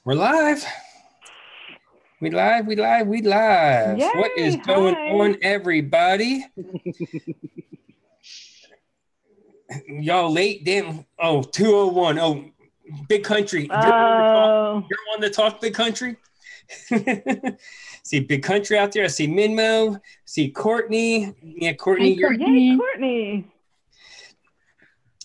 We're live. We live. Yay, What is going hi. on, everybody? Y'all late, damn. Oh, 2:01. Oh, big country. You're on the talk, big country. See big country out there. I see Minmo. See Courtney. Yeah, Courtney. Hi, Courtney. Yay, Courtney.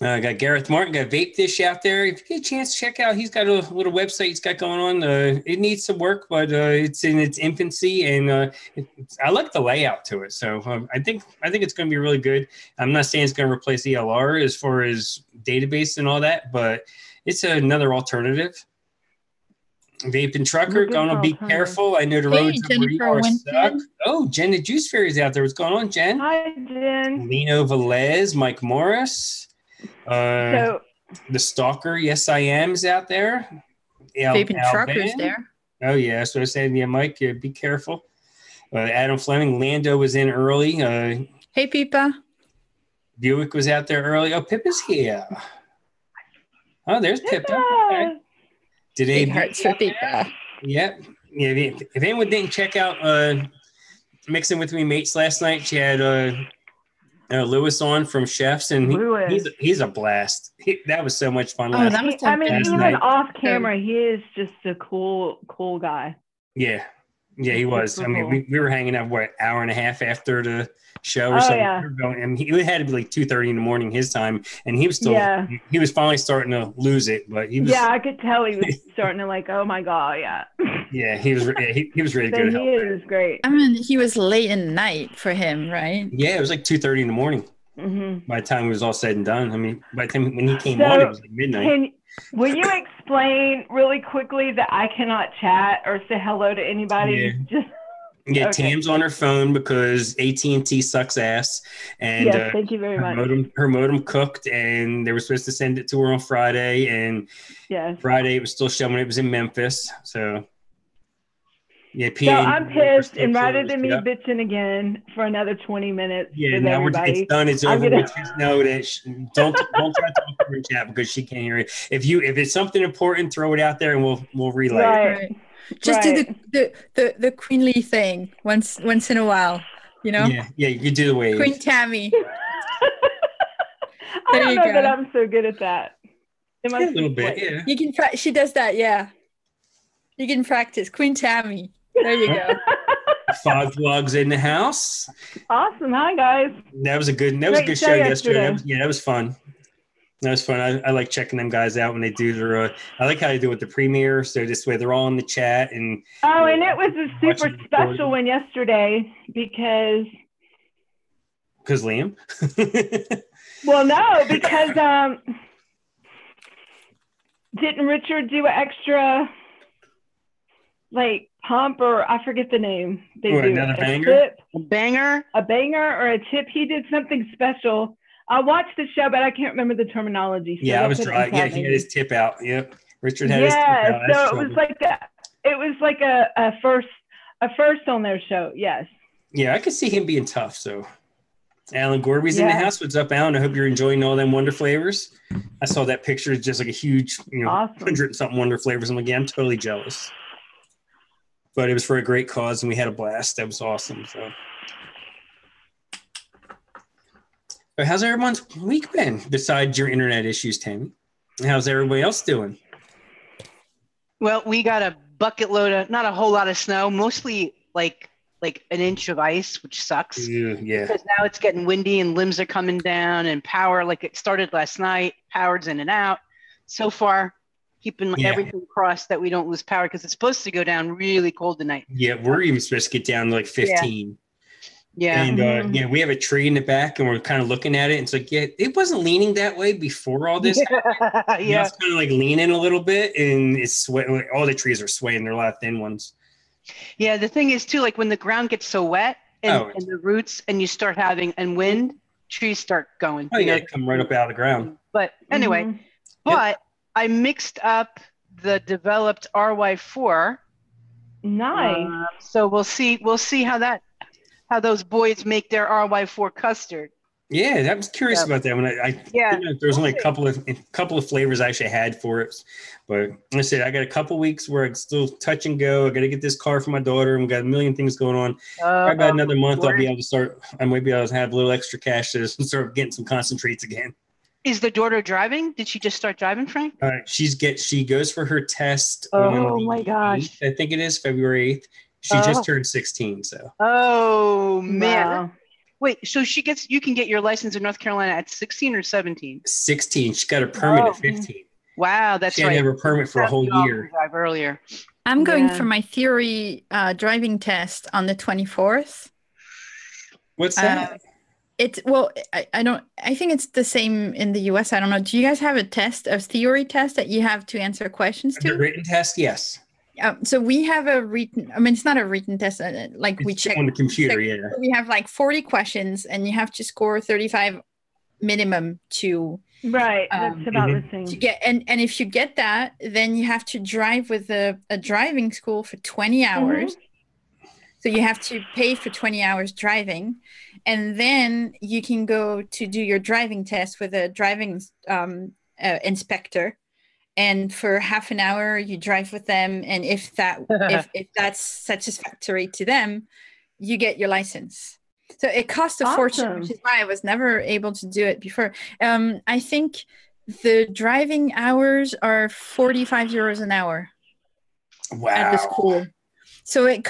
I got Gareth Martin, got Vape Dish out there. If you get a chance, check out. He's got a little website he's got going on. It needs some work, but it's in its infancy, and I like the layout to it. So I think it's going to be really good. I'm not saying it's going to replace ELR as far as database and all that, but it's another alternative. Vape and Trucker, going to be careful. I know the roads over you are stuck. Oh, Jen the Juice Fairy is out there. What's going on, Jen? Hi, Jen. Lino Velez, Mike Morris. The Stalker, yes, I am, is out there. Vaping Truckers there. Oh, yeah. So I said, yeah, Mike, be careful. Adam Fleming, Lando was in early. Hey, Pippa. Buick was out there early. Oh, Pippa's here. Oh, there's Pippa. Okay. Big hearts for Pippa. Yep. Yeah, if anyone didn't check out Mixing with Me Mates last night, she had Lewis on from Chefs, and he's a blast. That was so much fun. Even off camera, he is just a cool guy. Yeah, he was. I mean, we were hanging out hour and a half after the show or something. Yeah. And he had to be like 2:30 in the morning his time, and he was still. Yeah. He was finally starting to lose it, but he was. Yeah, I could tell he was starting to like. Oh my god, yeah. Yeah, he was. He was really good. He is great. I mean, he was late in the night for him, right? Yeah, it was like 2:30 in the morning. Mm-hmm. By the time it was all said and done, I mean, by the time when he came on, it was like midnight. Will you explain really quickly that I cannot chat or say hello to anybody? Yeah, okay. Tam's on her phone because AT&T sucks ass. And yes, thank you very much. Her modem cooked, and they were supposed to send it to her on Friday. And Friday it was still showing it was in Memphis. So, yeah, so I'm pissed, and rather than me bitching again for another 20 minutes, now it's done. It's over. Just know that don't try to talk to her in chat because she can't hear it. If it's something important, throw it out there, and we'll relay it. Right. Just do the queenly thing once in a while, you know. Yeah, you do the wave. Queen Tammy. I don't know that I'm so good at that. A little bit, yeah. You can. She does that, yeah. You can practice Queen Tammy. There you go. Fog Vlogs in the house. Awesome. Hi, guys. That was a good show yesterday. That was fun. That was fun. I like checking them guys out when they do their. I like how they do it with the premiere. So this way they're all in the chat and. Oh, and it was a super special one yesterday because Liam. Well, no, because didn't Richard do an extra pump, or I forget the name. They do another banger. A banger or a tip. He did something special. I watched the show, but I can't remember the terminology. So I was trying. Yeah, he had his tip out. Yep, Richard had his tip out. Yeah, so it was like a first on their show. Yes. Yeah, I could see him being tough. So, Alan Gorby's in the house. What's up, Alan? I hope you're enjoying all them Wonder Flavors. I saw that picture. It's just like a huge, awesome. 100-something Wonder Flavors. I'm like, yeah, I'm totally jealous. But it was for a great cause, and we had a blast. That was awesome. So. But how's everyone's week been besides your internet issues, Tammy? How's everybody else doing? Well, we got a bucket load of, not a whole lot of snow, mostly like an inch of ice, which sucks. Yeah. Because now it's getting windy and limbs are coming down and power, it started last night, power's in and out. So far, keeping everything crossed that we don't lose power because it's supposed to go down really cold tonight. Yeah, we're even supposed to get down to 15. Yeah. And we have a tree in the back and we're kind of looking at it. And it's like, it wasn't leaning that way before all this. Yeah. It's kind of leaning a little bit and it's sweating. All the trees are swaying. They're a lot of thin ones. Yeah. The thing is too, when the ground gets so wet and the roots and you start having wind, trees start going. Oh, yeah. Come right up out of the ground. But anyway, I mixed up the developed RY4. Nice. So we'll see how those boys make their RY4 custard. Yeah, I was curious about that. When I Yeah, there was only we'll a couple of flavors I actually had for it, but like I said, I got a couple weeks where it's still touch and go. I got to get this car for my daughter, and we got a million things going on. Probably about another month, I'll be able to start. I might be able to have a little extra cash to start getting some concentrates again. Is the daughter driving? Did she just start driving, Frank? She goes for her test Oh on my the gosh. 8th, I think it is February 8th. She just turned 16, so. Oh man. Wow. Wait, so you can get your license in North Carolina at 16 or 17? 16. She got a permit at 15. Wow, that's she had right. to have a permit for a whole year. Drive earlier. I'm going for my theory driving test on the 24th. What's that? I think it's the same in the US. I don't know. Do you guys have a theory test that you have to answer questions to? The written test, yes. So we have a written, I mean, it's not a written test, we check on the computer, yeah. We have like 40 questions and you have to score 35 minimum to. Right, that's about the same. To get, and if you get that, then you have to drive with a driving school for 20 hours. So you have to pay for 20 hours driving. And then you can go to do your driving test with a driving inspector. And for half an hour, you drive with them. And if that's satisfactory to them, you get your license. So it costs a fortune, which is why I was never able to do it before. I think the driving hours are 45 euros an hour. Wow. At the school. So it's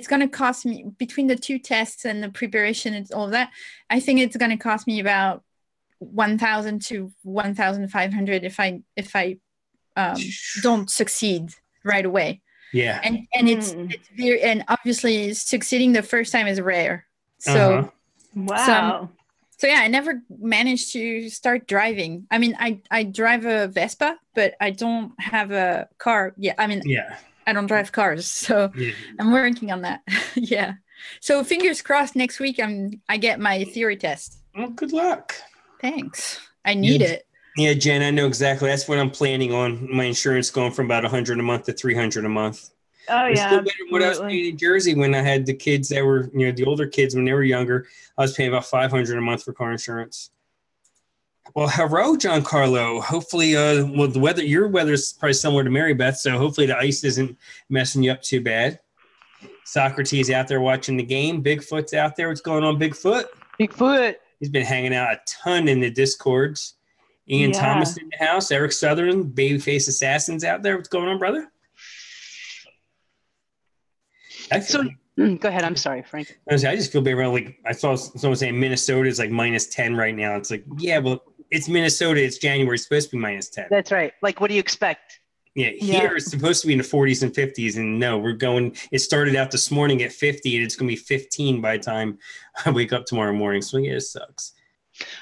going to cost me, between the two tests and the preparation and all of that, I think it's going to cost me about 1,000 to 1,500 if I don't succeed right away. Yeah. And it's very, and obviously succeeding the first time is rare. So wow. So yeah, I never managed to start driving. I mean, I drive a Vespa, but I don't have a car. Yeah, I mean, I don't drive cars, so I'm working on that. Yeah. So fingers crossed next week I get my theory test. Well, good luck. Thanks. I need it. Yeah, Jen, I know exactly. That's what I'm planning on. My insurance going from about $100 a month to $300 a month. Oh, it's yeah. Still better than what I was paying in Jersey when I had the kids that were, the older kids when they were younger. I was paying about $500 a month for car insurance. Well, hello, Giancarlo. Hopefully, the weather, your weather is probably similar to Mary Beth, so hopefully the ice isn't messing you up too bad. Socrates out there watching the game. Bigfoot's out there. What's going on, Bigfoot? Bigfoot. He's been hanging out a ton in the Discords. Ian Thomas in the house. Eric Sutherland, Babyface Assassins out there. What's going on, brother? Go ahead. I'm sorry, Frank. I just feel bad about, I saw someone saying Minnesota is like minus 10 right now. It's like, yeah, well, it's Minnesota. It's January. It's supposed to be minus 10. That's right. Like, what do you expect? Yeah, here it's supposed to be in the 40s and 50s. And no, it started out this morning at 50 and it's going to be 15 by the time I wake up tomorrow morning. So yeah, it sucks.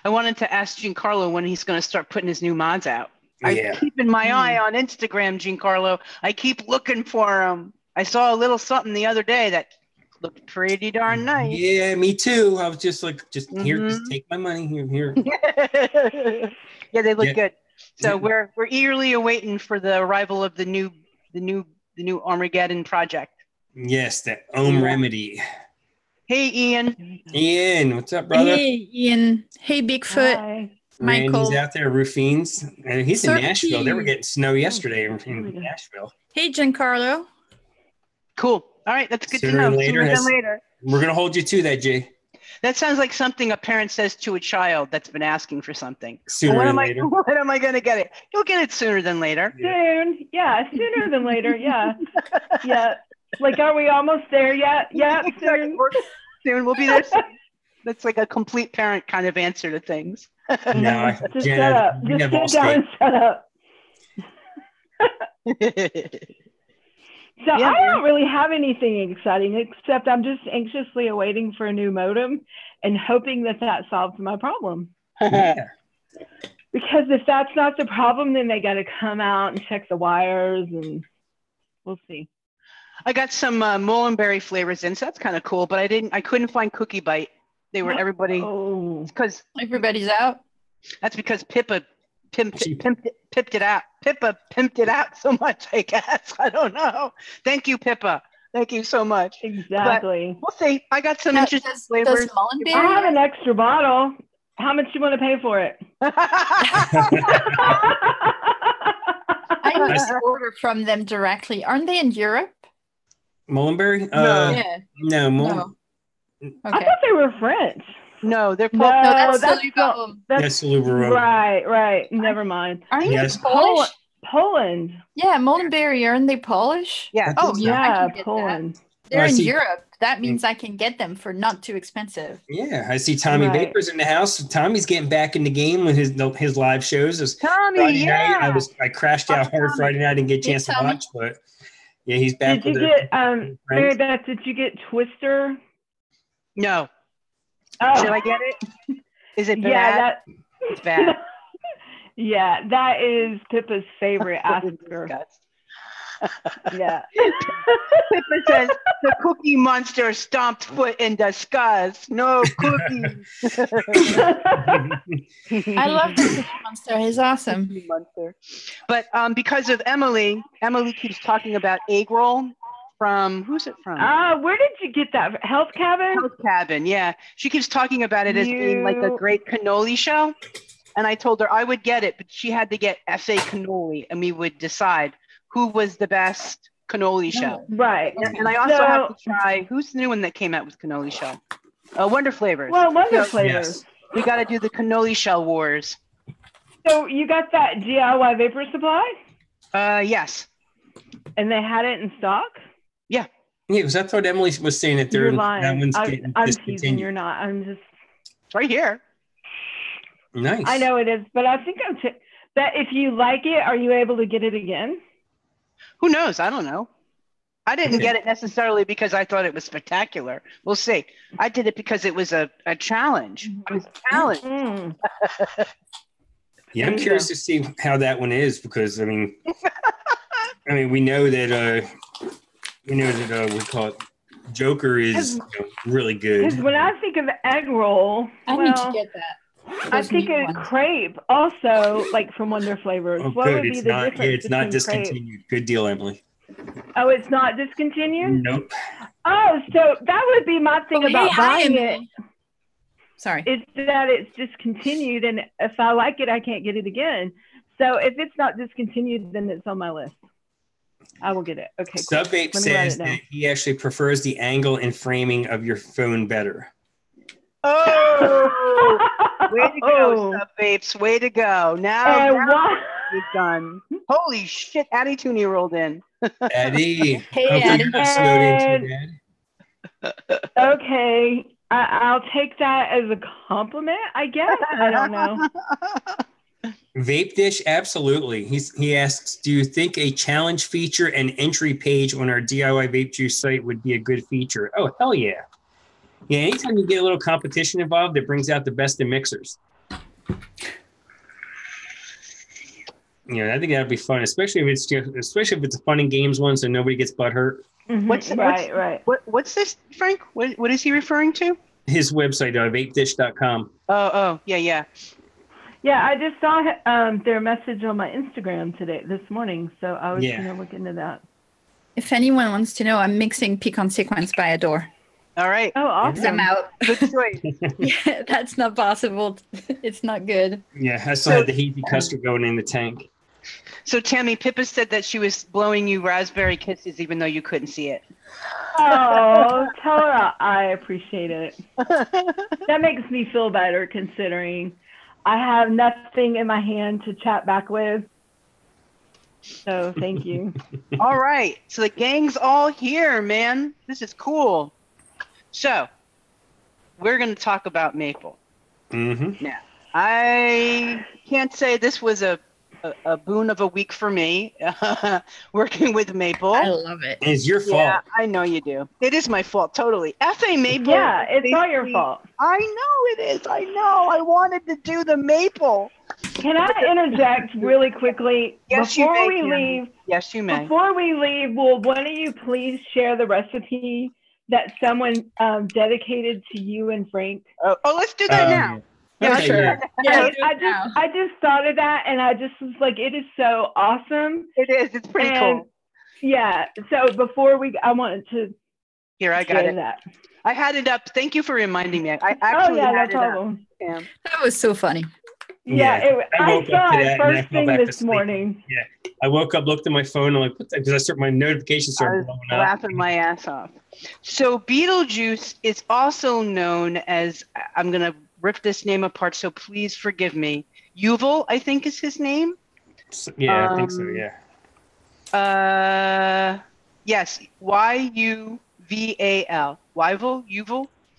I wanted to ask Giancarlo when he's going to start putting his new mods out. I'm keeping my eye on Instagram, Giancarlo. I keep looking for him. I saw a little something the other day that looked pretty darn nice. Yeah, me too. I was just like, here, just take my money here. Yeah, they look good. So we're eagerly awaiting for the arrival of the new Armageddon project. Yes, that Remedy. Hey, Ian. Ian, what's up, brother? Hey, Ian. Hey, Bigfoot. Hi. Michael. Randy's out there, Rufines. And he's in Nashville. They were getting snow yesterday in Nashville. Hey, Giancarlo. Cool. All right, that's good to know. Sooner than later. We're going to hold you to that, Jay. That sounds like something a parent says to a child that's been asking for something. Sooner than later. When am I going to get it? You'll get it sooner than later. Soon. Yeah, sooner than later. Yeah. Yeah. Like, are we almost there yet? Yeah, exactly. Soon. We'll be there soon. That's like a complete parent kind of answer to things. No, just shut up. Just sit down and shut up. So I don't really have anything exciting, except I'm just anxiously awaiting for a new modem and hoping that solves my problem. Because if that's not the problem, then they got to come out and check the wires, and we'll see. I got some Mullenberry flavors in, so that's kind of cool. But I couldn't find Cookie Bite. They were because everybody's out. That's because Pippa pimped it out. Pippa pimped it out so much, I guess. I don't know. Thank you, Pippa. Thank you so much. Exactly. But we'll see. I got some interesting flavors. Does Mullenberry? I have an extra bottle. How much do you want to pay for it? I used to order from them directly. Aren't they in Europe? Mullenberry? Yeah. No. Okay. I thought they were French. No, they're No, that's that's Saluba. Right. Never mind. Aren't Yes. they Polish? Poland. Yeah, Mullenberry. Aren't they Polish? Yeah. Oh, yeah, I can get Poland. that. They're in see. Europe. That means I can get them for not too expensive. Yeah, I see Tommy Right. Baker's in the house. Tommy's getting back in the game with his live shows. Tommy, Friday yeah. night, I crashed out hard Friday night. I didn't get a chance to Tommy. watch, but yeah, he's back. Did you get Mary Beth? Did you get Twister? No. Oh, Should I get it? Is it bad? yeah, It's bad. yeah, that is Pippa's favorite. Ask her. Yeah. Pippa says the Cookie Monster stomped foot in disgust. No cookies. I love the Cookie Monster. He's awesome. Cookie Monster. But because of Emily keeps talking about egg roll from, who's it from? Where did you get that? Health Cabin? Health Cabin, yeah. She keeps talking about it as being like a great cannoli show. And I told her I would get it, but she had to get FA cannoli and we would decide who was the best cannoli show. Right. And I also have to try, who's the new one that came out with cannoli show? Wonder Flavors. Well, Wonder Flavors. Yes. We got to do the cannoli shell wars. So you got that DIY vapor supply? Yes. And they had it in stock? Yeah, because I thought Emily was saying that You're that lying. one's I'm getting teasing. discontinued. You're not. I'm just. It's right here. Nice. I know it is, but I think that if you like it, are you able to get it again? Who knows? I don't know. I didn't get it necessarily because I thought it was spectacular. We'll see. I did it because it was a challenge. It was a challenge. Mm. Yeah, I'm curious to see how that one is because I mean, we know that we call it Joker is really good. Because when I think of egg roll, I need to get that. I think of crepe also, like from Wonder Flavors. Oh, what good. would be It's the not. Yeah, difference it's not between crepe? discontinued. Good deal, Emily. Oh, it's not discontinued? Nope. Oh, so that would be my thing about buying it. Sorry. Is that it's discontinued, and if I like it, I can't get it again. So if it's not discontinued, then it's on my list. I will get it. Okay. Cool. Subvape says that he actually prefers the angle and framing of your phone better. Oh, way to go, Subvapes. Way to go. Now you've done. Holy shit, Addie Tooney rolled in. Addie. Hey, Addie. Okay. I'll take that as a compliment, I guess. I don't know. Vape Dish, absolutely. He asks, do you think a challenge feature and entry page on our DIY Vape Juice site would be a good feature? Oh, hell yeah. Yeah, anytime you get a little competition involved, it brings out the best in mixers. I think that'd be fun, especially if it's a fun and games one, so nobody gets butthurt. Mm-hmm. Right. What's this, Frank? What is he referring to? His website, vapedish.com. Oh, yeah. Yeah, I just saw their message on my Instagram this morning, so I was going to look into that. If anyone wants to know, I'm mixing Pecan Sequence by a door. All right. Oh, awesome. I'm out. Good choice. Yeah, that's not possible. It's not good. Yeah, I still had the hazy custard going in the tank. So, Tammy, Pippa said that she was blowing you raspberry kisses even though you couldn't see it. Oh, tell her I appreciate it. That makes me feel better considering I have nothing in my hand to chat back with. So thank you. All right. So the gang's all here, man. This is cool. So we're going to talk about maple. Mm-hmm. Now, I can't say this was a boon of a week for me working with maple. I love it. It's your fault. Yeah, I know you do. It is my fault, totally. FA maple. Yeah, it's all your fault. I know it is. I know. I wanted to do the maple. Can I interject really quickly? Yes, before you we may. leave? Yes, you may. Before we leave, will one of you please share the recipe that someone dedicated to you and Frank? Oh, let's do that now. Yeah, Okay, sure. yeah. I just thought of that, and I just was like, it is so awesome. It is. It's pretty cool. Yeah. So before I wanted to. Here, I got it. That. I had it up. Thank you for reminding me. I actually had no it problem. up. That was so funny. Yeah, I woke saw up to it that first thing this sleep. morning. Yeah, I woke up, looked at my phone, and because I started my notifications started blowing up. Laughing my ass off. So Beetlejuice is also known as, I'm gonna rip this name apart, so please forgive me. Yuval, I think is his name. Yeah, I think so. Yeah. Yes, Yuval. Yuval.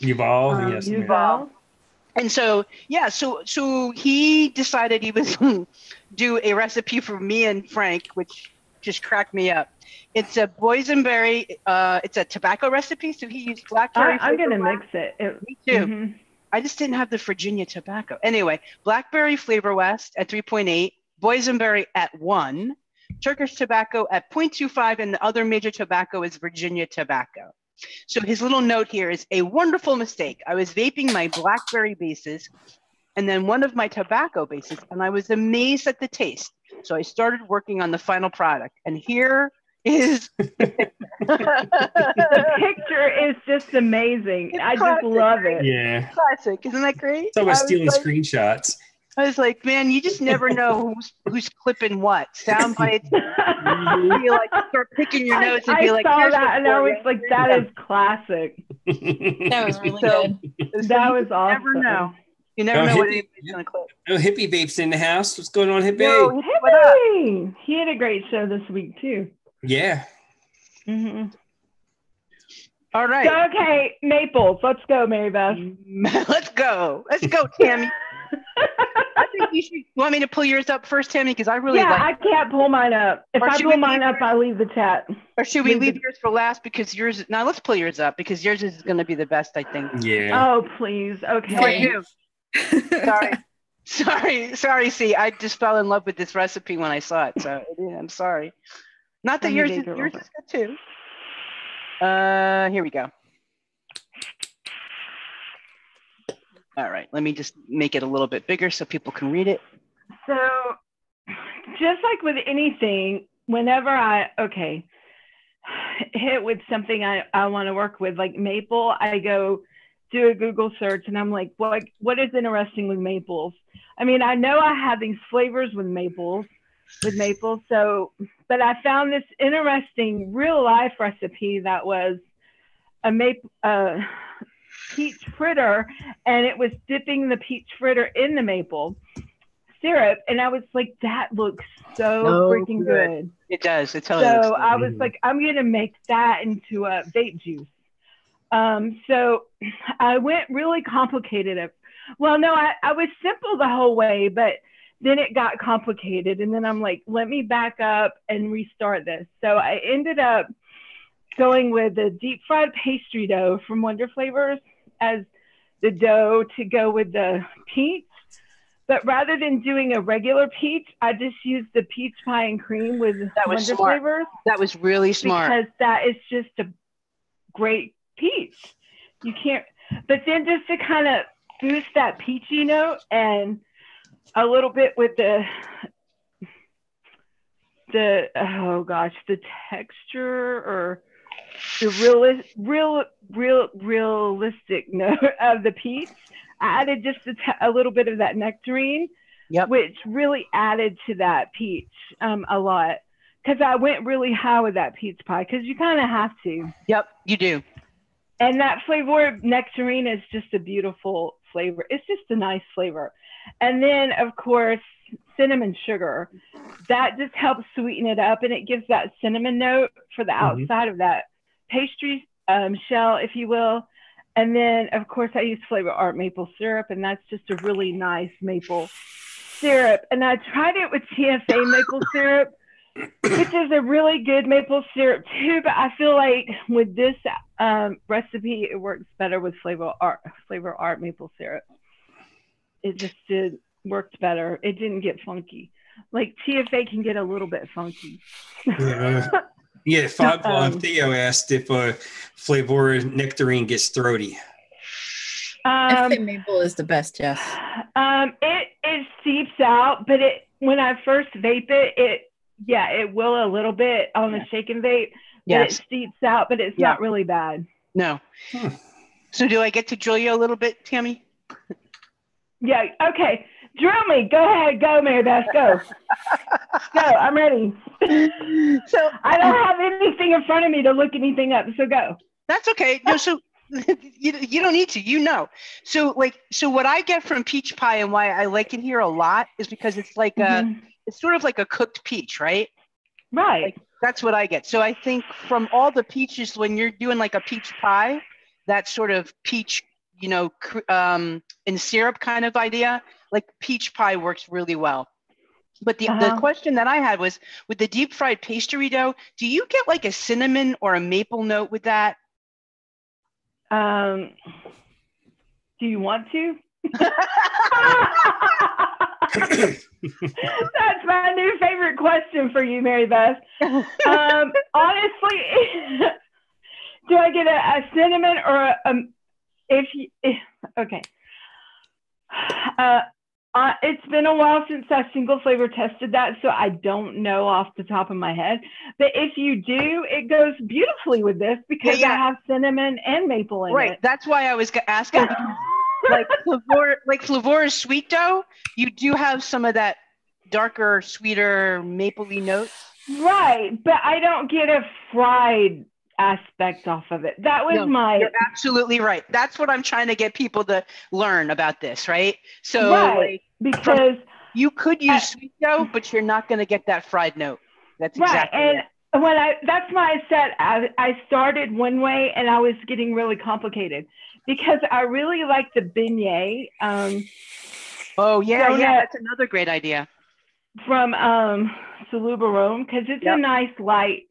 Yuval. Yes. Yuval. And so, so he decided he was do a recipe for me and Frank, which just cracked me up. It's a boysenberry. It's a tobacco recipe, so he used blackberry. I'm gonna mix it. Me too. Mm-hmm. I just didn't have the Virginia tobacco. Anyway, blackberry Flavor West at 3.8, boysenberry at 1, Turkish tobacco at 0.25, and the other major tobacco is Virginia tobacco. So his little note here is a wonderful mistake. I was vaping my blackberry bases and then one of my tobacco bases, and I was amazed at the taste. So I started working on the final product, and here is the picture is just amazing. I just love it. Yeah, classic. Isn't that great? It's always stealing screenshots. I was like, man, you just never know who's clipping what. Sound bites. You like start picking your nose and be like, I saw that and I was like, that is classic. That was really good. That was awesome. Never know. You never know what anybody's going to clip. Oh, Hippie Vape's in the house. What's going on, Hippie? Yo, Hippie! He had a great show this week, too. Yeah. Mm-hmm. All right. So, okay, Maples. Let's go, Mary Beth. Let's go. Let's go, Tammy. I think you want me to pull yours up first, Tammy? Because I really I can't pull mine up. If I pull mine up, I leave the chat. Or should we leave yours for last? Because yours... Now, let's pull yours up because yours is going to be the best, I think. Yeah. Oh, please. Okay. Sorry. See, I just fell in love with this recipe when I saw it. So I'm sorry. Not that yours is good too. Here we go. All right, let me just make it a little bit bigger so people can read it. So, just like with anything, whenever I hit with something I want to work with, like maple, I go do a Google search and I'm like, what is interesting with maples? I mean, I know I have these flavors with maple. So, but I found this interesting real life recipe that was a peach fritter, and it was dipping the peach fritter in the maple syrup, and I was like, that looks so freaking good. It does. It totally looks good. I was like, I'm gonna make that into a vape juice. So I went really complicated. Well, no, I was simple the whole way, but then it got complicated, and then I'm like, let me back up and restart this. So I ended up going with the deep fried pastry dough from Wonder Flavors as the dough to go with the peach. But rather than doing a regular peach, I just used the peach pie and cream with Wonder Flavors. That was really smart. Because that is just a great peach. You can't, but then just to kind of boost that peachy note and a little bit with the texture or the realistic note of the peach. I added just a little bit of that nectarine, which really added to that peach a lot. Because I went really high with that peach pie, because you kind of have to. Yep, you do. And that flavor of nectarine is just a beautiful flavor. It's just a nice flavor. And then, of course, cinnamon sugar. That just helps sweeten it up, and it gives that cinnamon note for the outside of that pastry shell, if you will. And then, of course, I use Flavor Art maple syrup, and that's just a really nice maple syrup. And I tried it with TFA maple syrup, which is a really good maple syrup too, but I feel like with this recipe, it works better with Flavor Art maple syrup. It just worked better. It didn't get funky. Like TFA can get a little bit funky. Yeah, Theo asked if Flavor Nectarine gets throaty. I think maple is the best, yes. It seeps out, but when I first vape it Yeah, it will a little bit on the shake and vape, but it steeps out, but it's not really bad. No. So do I get to drill you a little bit, Tammy? Yeah. Okay. Drill me. Go ahead. Go, Mary Beth. Go. Go. I'm ready. So I don't have anything in front of me to look anything up. So go. That's okay. No. So you don't need to. So what I get from peach pie and why I like it here a lot is because it's like it's sort of like a cooked peach, right? Right. Like, that's what I get. So I think from all the peaches, when you're doing like a peach pie, that sort of peach, in syrup kind of idea, like peach pie works really well. But the question that I had was, with the deep fried pastry dough, do you get like a cinnamon or a maple note with that? Do you want to? That's my new favorite question for you, Mary Beth. Honestly, do I get a cinnamon or okay. It's been a while since I single flavor tested that, so I don't know off the top of my head. But if you do, it goes beautifully with this because I have cinnamon and maple in it. Right. That's why I was asking. Like Flavora's sweet dough, you do have some of that darker, sweeter, mapley notes. Right, but I don't get a fried aspect off of it. That was You're absolutely right. That's what I'm trying to get people to learn about this, right? So because you could use sweet dough, but you're not going to get that fried note. That's exactly right. And that's why I said I started one way and I was getting really complicated because I really like the beignet. That's another great idea. From Saluba Rome, because it's a nice light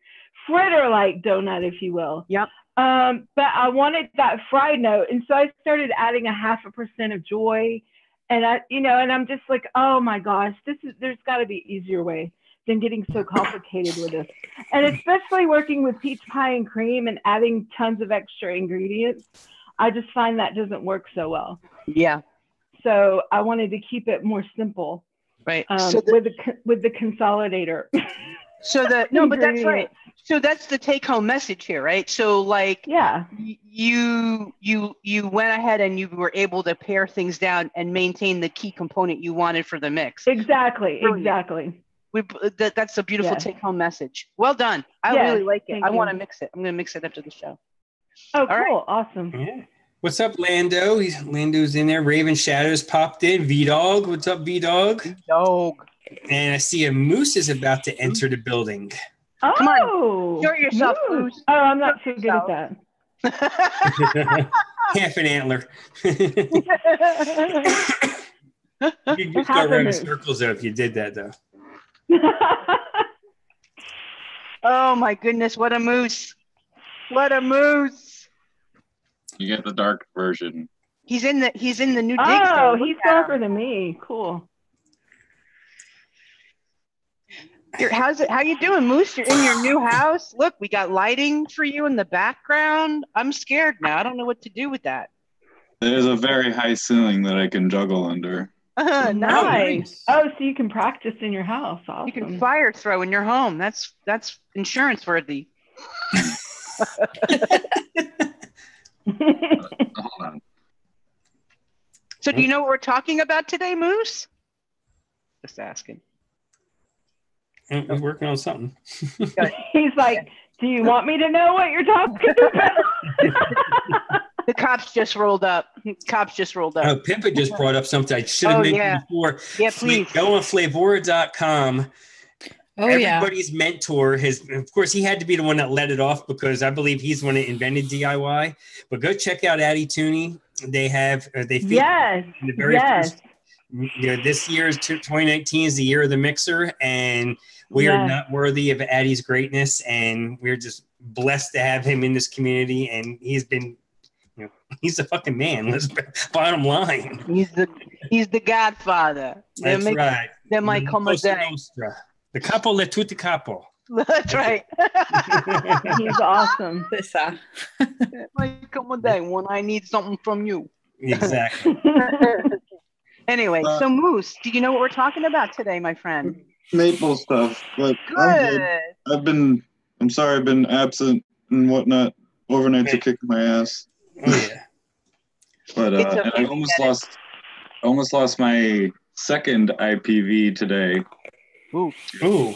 fritter-like donut, if you will. Yep. But I wanted that fried note, and so I started adding 0.5% of joy, and I'm just like, oh my gosh, there's got to be an easier way than getting so complicated with this, and especially working with peach pie and cream and adding tons of extra ingredients. I just find that doesn't work so well. Yeah. So I wanted to keep it more simple. Right. With the consolidator. But that's right. So that's the take-home message here, right? So you went ahead and you were able to pare things down and maintain the key component you wanted for the mix. Exactly. Exactly. That's a beautiful take-home message. Well done. I really like it. I want to mix it. I'm going to mix it after the show. Oh, cool. Right. Awesome. Yeah. What's up, Lando? Lando's in there. Raven Shadows popped in. V-Dog. What's up, V-Dog? V-Dog. And I see a moose is about to enter the building. Oh. Come on. Show yourself, Moose. Oh, I'm not so good at that. Half an antler. You just go around in circles though if you did that, though. Oh, my goodness. What a moose. What a moose. You get the dark version. He's in the new dig. Oh, he's darker than me. Cool. How you doing, Moose? You're in your new house. Look, we got lighting for you in the background. I'm scared now. I don't know what to do with that. There's a very high ceiling that I can juggle under. Nice. Oh, so you can practice in your house. Awesome. You can fire throw in your home. That's insurance worthy. Hold on. So do you know what we're talking about today, Moose? Just asking. We're working on something. He's like, do you want me to know what you're talking about? The cops just rolled up. Oh, Pippa just brought up something I should have mentioned before. Yeah, please. Go on Flavora.com. Everybody's mentor of course, he had to be the one that let it off because I believe he's the one that invented DIY. But go check out Addie Tooney. They feature in the very first. This year is 2019 is the year of the mixer, and we are not worthy of Addie's greatness, and we're just blessed to have him in this community. And he's been, he's a fucking man. Bottom line, he's the Godfather. That's right. There might come a day. The capo le tutti capo. That's right. He's awesome. There might come a day when I need something from you. Exactly. Anyway, so Moose, do you know what we're talking about today, my friend? maple stuff, but Good. I'm sorry, I've been absent and whatnot. Overnights are kicking my ass. Oh yeah. But Okay, and I almost lost my second IPV today. Ooh.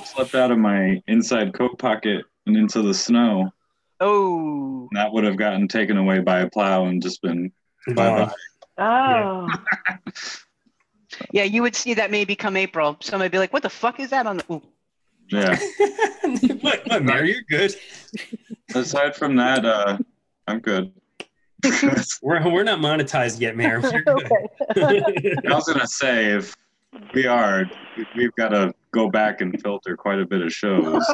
Slipped out of my inside coat pocket and into the snow. Oh. And that would have gotten taken away by a plow and just been bye-bye. Oh. Yeah, you would see that maybe come April. Somebody would be like, what the fuck is that on the... Ooh. Yeah. What, Mary, you're good. Aside from that, I'm good. We're not monetized yet, Mary. You're good. I was gonna say, if we are, we've got to go back and filter quite a bit of shows.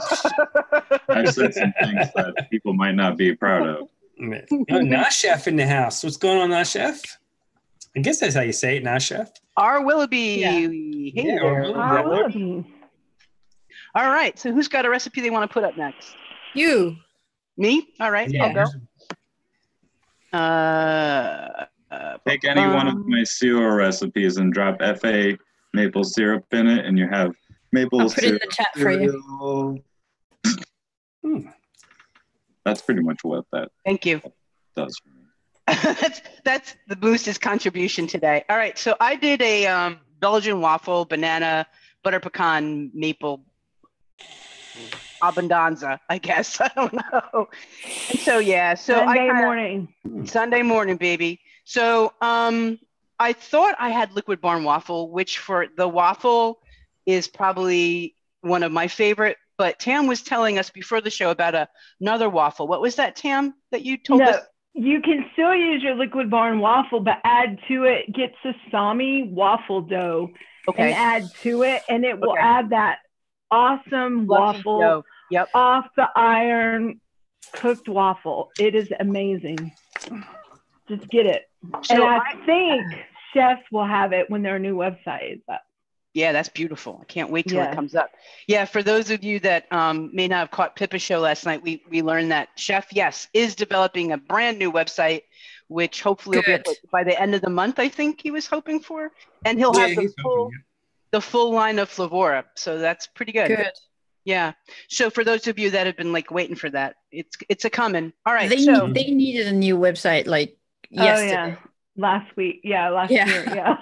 I've said some things that people might not be proud of. Nashef in the house. What's going on, Nashef? I guess that's how you say it, Nashef. Our Willoughby. Yeah. Hey there. Our Willoughby. All right. So who's got a recipe they want to put up next? You. Me? All right. Yeah. I'll go. Take any one of my cereal recipes and drop FA maple syrup in it, and you have maple I'll put it in the chat for you. That's pretty much what that Thank you. does for me. that's the Boost's contribution today. All right. So I did a Belgian waffle, banana, butter pecan, maple abundanza, I guess. I don't know. And so, yeah. So Sunday morning, baby. So I thought I had Liquid Barn waffle, which for the waffle is probably one of my favorite. But Tam was telling us before the show about another waffle. What was that, Tam, that you told us? You can still use your Liquid Barn waffle, but add to it, get sesame waffle dough and add to it, and it will add that awesome waffle off the iron cooked waffle. It is amazing. Just get it. So and I think chefs will have it when their new website is up. Yeah, that's beautiful. I can't wait till it comes up. Yeah, for those of you that may not have caught Pippa's show last night, we learned that Chef is developing a brand new website, which hopefully will be up by the end of the month, I think he was hoping for. And he'll have the full line of Flavora. So that's pretty good. Good. Yeah. So for those of you that have been like waiting for that, it's a coming. All right. They needed a new website like yesterday. Oh, yeah. Last week. Yeah, last year. Yeah.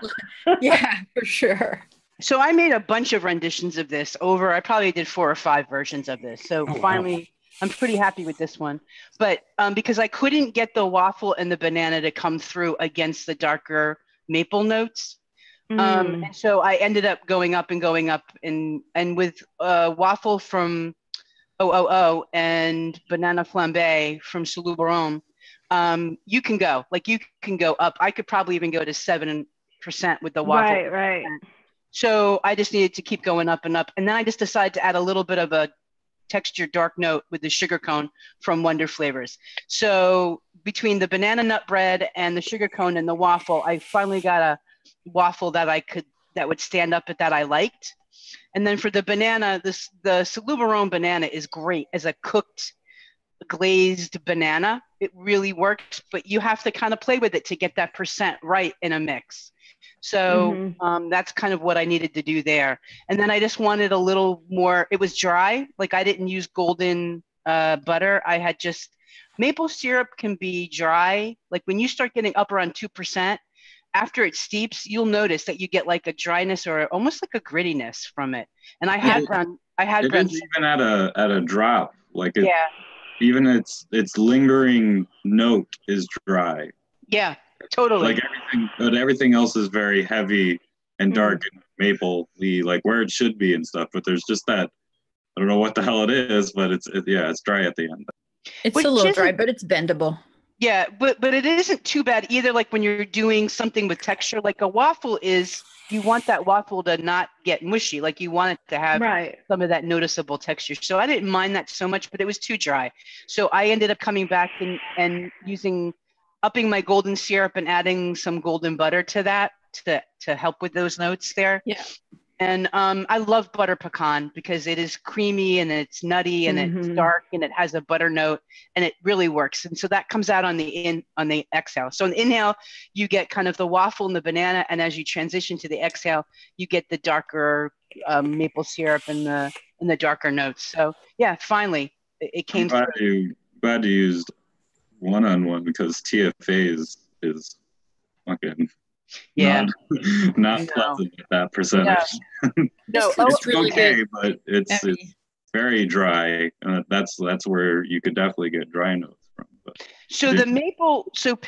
Yeah, for sure. So I made a bunch of renditions of this I probably did 4 or 5 versions of this. So finally, I'm pretty happy with this one. But because I couldn't get the waffle and the banana to come through against the darker maple notes. And so I ended up going up and with waffle from OOO and banana flambe from Solubaron, you can go up. I could probably even go to 7% with the waffle. Right. So I just needed to keep going up and up. And then I just decided to add a little bit of a textured dark note with the sugar cone from Wonder Flavors. So between the banana nut bread and the sugar cone and the waffle, I finally got a waffle that would stand up that I liked. And then for the banana, the Solubaron banana is great as a cooked glazed banana. It really works, but you have to kind of play with it to get that percent right in a mix. So that's kind of what I needed to do there. And then I just wanted a little more, it was dry. Like I didn't use golden butter. I had just, maple syrup can be dry. Like when you start getting up around 2%, after it steeps, you'll notice that you get like a dryness or almost like a grittiness from it. And I had brown. Even at a drop, like even its lingering note is dry. Yeah. Totally. Like everything else is very heavy and dark and maple-y, like where it should be and stuff. But there's just that, I don't know what the hell it is, but it's dry at the end. It's a little dry, but it's bendable. Yeah, but it isn't too bad either. Like when you're doing something with texture, like a waffle is, you want that waffle to not get mushy. Like you want it to have some of that noticeable texture. So I didn't mind that so much, but it was too dry. So I ended up coming back and upping my golden syrup and adding some golden butter to that to help with those notes there. Yeah. And I love butter pecan because it is creamy and it's nutty and it's dark and it has a butter note and it really works. And so that comes out on the exhale. So on the inhale, you get kind of the waffle and the banana, and as you transition to the exhale, you get the darker maple syrup and the darker notes. So yeah, finally it came through. Glad you used one-on-one because TFA is fucking not pleasant at that percentage. No, it's really okay, but it's very dry. That's where you could definitely get dry notes from. But so the maple, so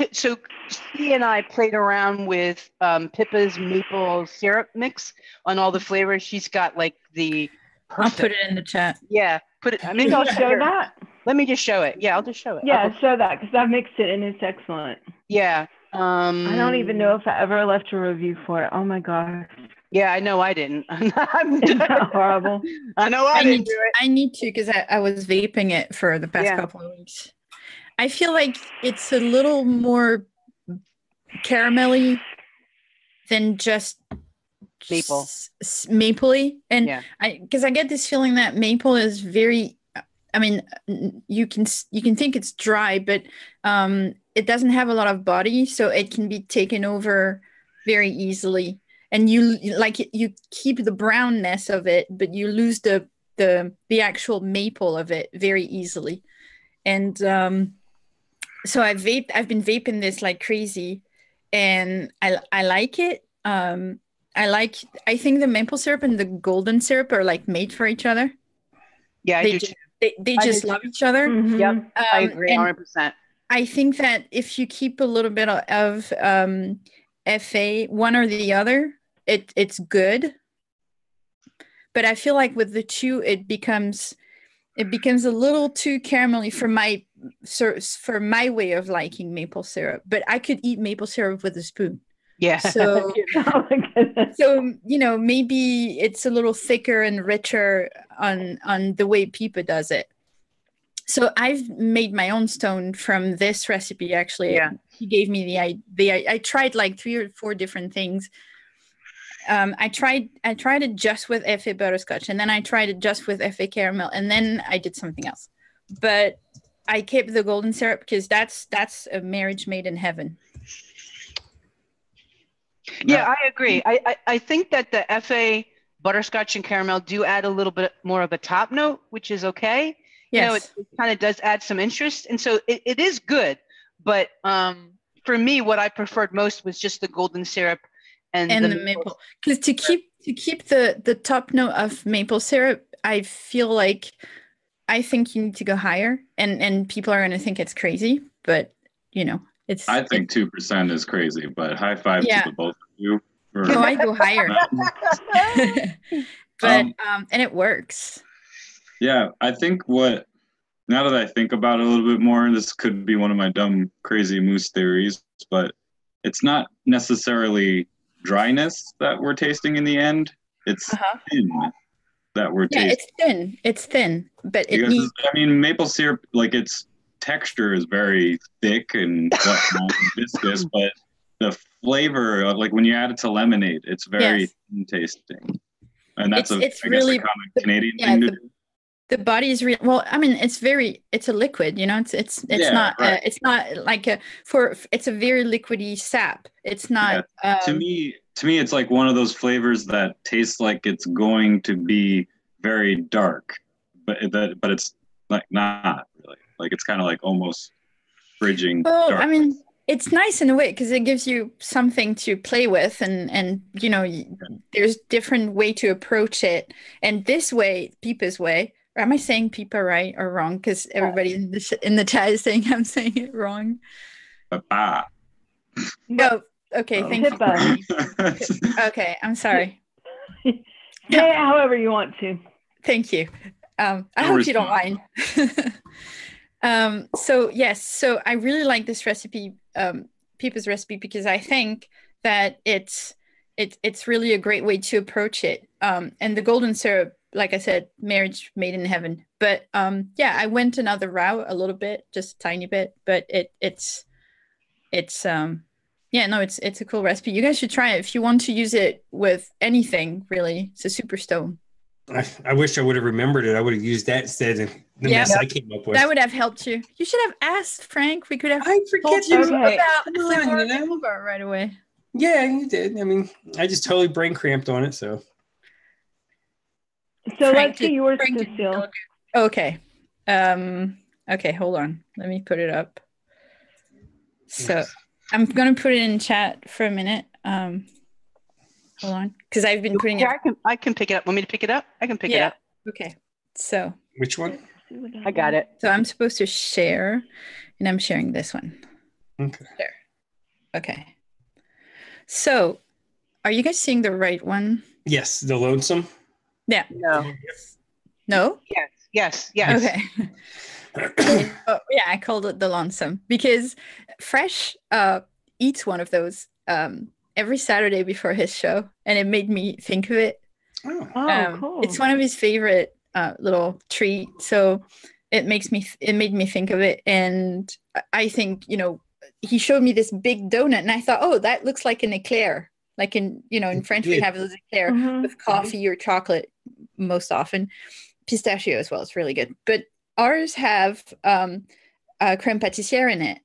Steve and I played around with Pippa's maple syrup mix on all the flavors. She's got like the. I'll put it in the chat. Yeah, put it. Maybe I'll show that. Let me just show it. Yeah, I'll just show it. Yeah, show that because I've mixed it and it's excellent. Yeah. I don't even know if I ever left a review for it. Oh my gosh. Yeah, I know I didn't. Isn't that horrible? I know I didn't do it. I need to because I was vaping it for the past couple of weeks. I feel like it's a little more caramelly than just mapley. And because I get this feeling that maple is very, I mean, you can think it's dry, but it doesn't have a lot of body, so it can be taken over very easily. And you keep the brownness of it, but you lose the actual maple of it very easily. And so I've been vaping this like crazy, and I like it. I think the maple syrup and the golden syrup are like made for each other. Yeah, they just love each other. Mm-hmm. Yep, I agree 100%. I think that if you keep a little bit of FA, one or the other, it's good. But I feel like with the two, it becomes a little too caramelly for my way of liking maple syrup. But I could eat maple syrup with a spoon. Yeah. So, maybe it's a little thicker and richer on the way Pipa does it. So I've made my own stone from this recipe. Actually, he gave me I tried like 3 or 4 different things. I tried it just with FA butterscotch, and then I tried it just with FA caramel, and then I did something else. But I kept the golden syrup because that's a marriage made in heaven. Yeah, I agree. I think that the FA butterscotch and caramel do add a little bit more of a top note, which is okay. Yes. It kind of does add some interest. And so it is good. But for me, what I preferred most was just the golden syrup and the maple. Because to keep the top note of maple syrup, I think you need to go higher. And people are going to think it's crazy. But, I think 2% is crazy, but high five to the both of you. No, I go higher. But and it works. Yeah, I think now that I think about it a little bit more, this could be one of my dumb, crazy moose theories, but it's not necessarily dryness that we're tasting in the end. It's thin that we're tasting. It's thin, but maple syrup, like its texture is very thick and viscous, but the flavor, like when you add it to lemonade, it's very thin tasting. And that's a common Canadian thing to do. The body is real. Well, I mean, it's a liquid, it's not, it's not like it's a very liquidy sap. It's not. To me, it's like one of those flavors that tastes like it's going to be very dark, but it's like not really. Like it's kind of like almost bridging. Well, dark. I mean, it's nice in a way because it gives you something to play with, and there's different way to approach it. And this way, Pipa's way. Or am I saying Pipa right or wrong? Because everybody in the chat is saying I'm saying it wrong. Papa. No. Okay. Thank you. Okay. I'm sorry. Say it however you want to. Thank you. I hope you don't mind. So yes. So I really like this recipe, Pipa's recipe, because I think that it's really a great way to approach it. And the golden syrup, like I said, marriage made in heaven. But I went another route a little bit, just a tiny bit, but it's Yeah, no, it's a cool recipe. You guys should try it if you want to use it with anything, really. It's a super stone. I wish I would have remembered it. I would have used that instead of the mess I came up with. That would have helped you. You should have asked Frank. We could have I forget told you Okay. about Come Flavour on, you know? Maple Bar right away. Yeah, you did. I mean, I just totally brain cramped on it. So So let's see yours, Cecile. Okay. Okay, hold on. Let me put it up. So I'm gonna put it in chat for a minute. Hold on, because I've been putting it. I can pick it up. Want me to pick it up? I can pick it up. Okay. So which one? I got it. So I'm supposed to share, and I'm sharing this one. Okay. There. Okay. So, are you guys seeing the right one? Yes, the lonesome. Yeah. No. No? Yes. Okay. Yeah, I called it the lonesome because Fresh eats one of those every Saturday before his show, and it made me think of it. Oh, cool. It's one of his favorite little treats, so it made me think of it. And I think, he showed me this big donut, and I thought, oh, that looks like an eclair. Like in French, we have those eclair with coffee or chocolate most often. Pistachio as well. It's really good. But ours have creme pâtissière in it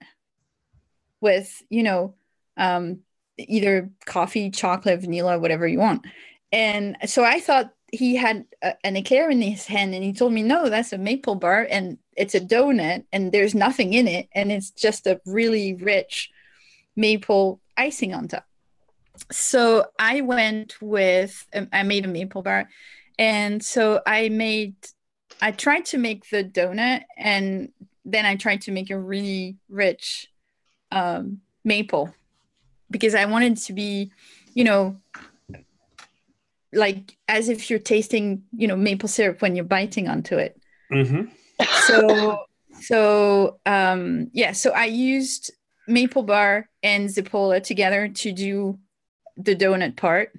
with, either coffee, chocolate, vanilla, whatever you want. And so I thought he had an eclair in his hand, and he told me, no, that's a maple bar, and it's a donut, and there's nothing in it, and it's just a really rich maple icing on top. So I went with, I made a maple bar, and so I tried to make the donut, and then I tried to make a really rich maple, because I wanted to be, like as if you're tasting, maple syrup when you're biting onto it. Mm-hmm. So I used maple bar and Zipola together to do the donut part.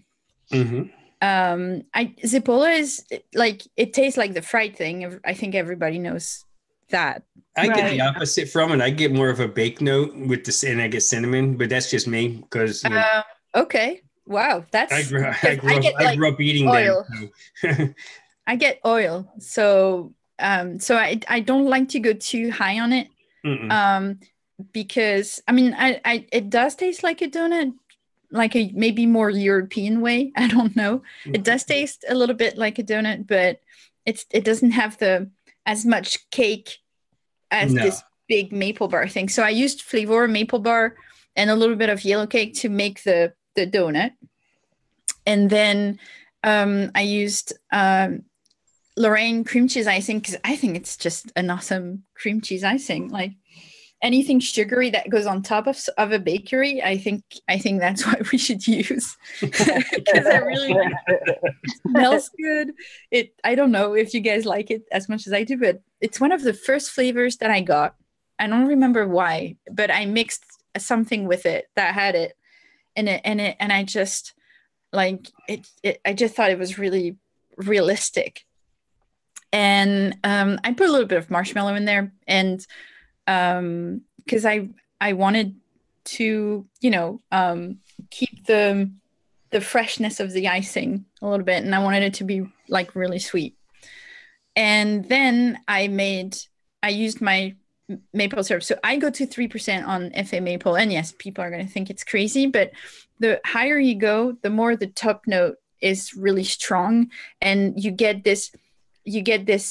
Mm-hmm. Zipola is like, it tastes like the fried thing. I think everybody knows that. I get the opposite from it. I get more of a baked note with this, and I get cinnamon, but that's just me because. Okay. Wow, that's. I grew up eating oil. them. I get oil, so I don't like to go too high on it, because I mean it does taste like a donut, like a maybe more European way. I don't know. It does taste a little bit like a donut, but it doesn't have as much cake as this big maple bar thing. So I used Flavor maple bar and a little bit of yellow cake to make the donut. And then I used Lorraine cream cheese icing, because I think it's just an awesome cream cheese icing. Like anything sugary that goes on top of a bakery, I think that's what we should use, because I really it smells good. I don't know if you guys like it as much as I do, but it's one of the first flavors that I got. I don't remember why, but I mixed something with it that had it in it, and I just like it. I just thought it was really realistic, and I put a little bit of marshmallow in there, and because I wanted to keep the freshness of the icing a little bit, and I wanted it to be like really sweet. And then I used my maple syrup. So I go to 3% on FA maple, and yes, people are going to think it's crazy, but the higher you go, the more the top note is really strong, and you get this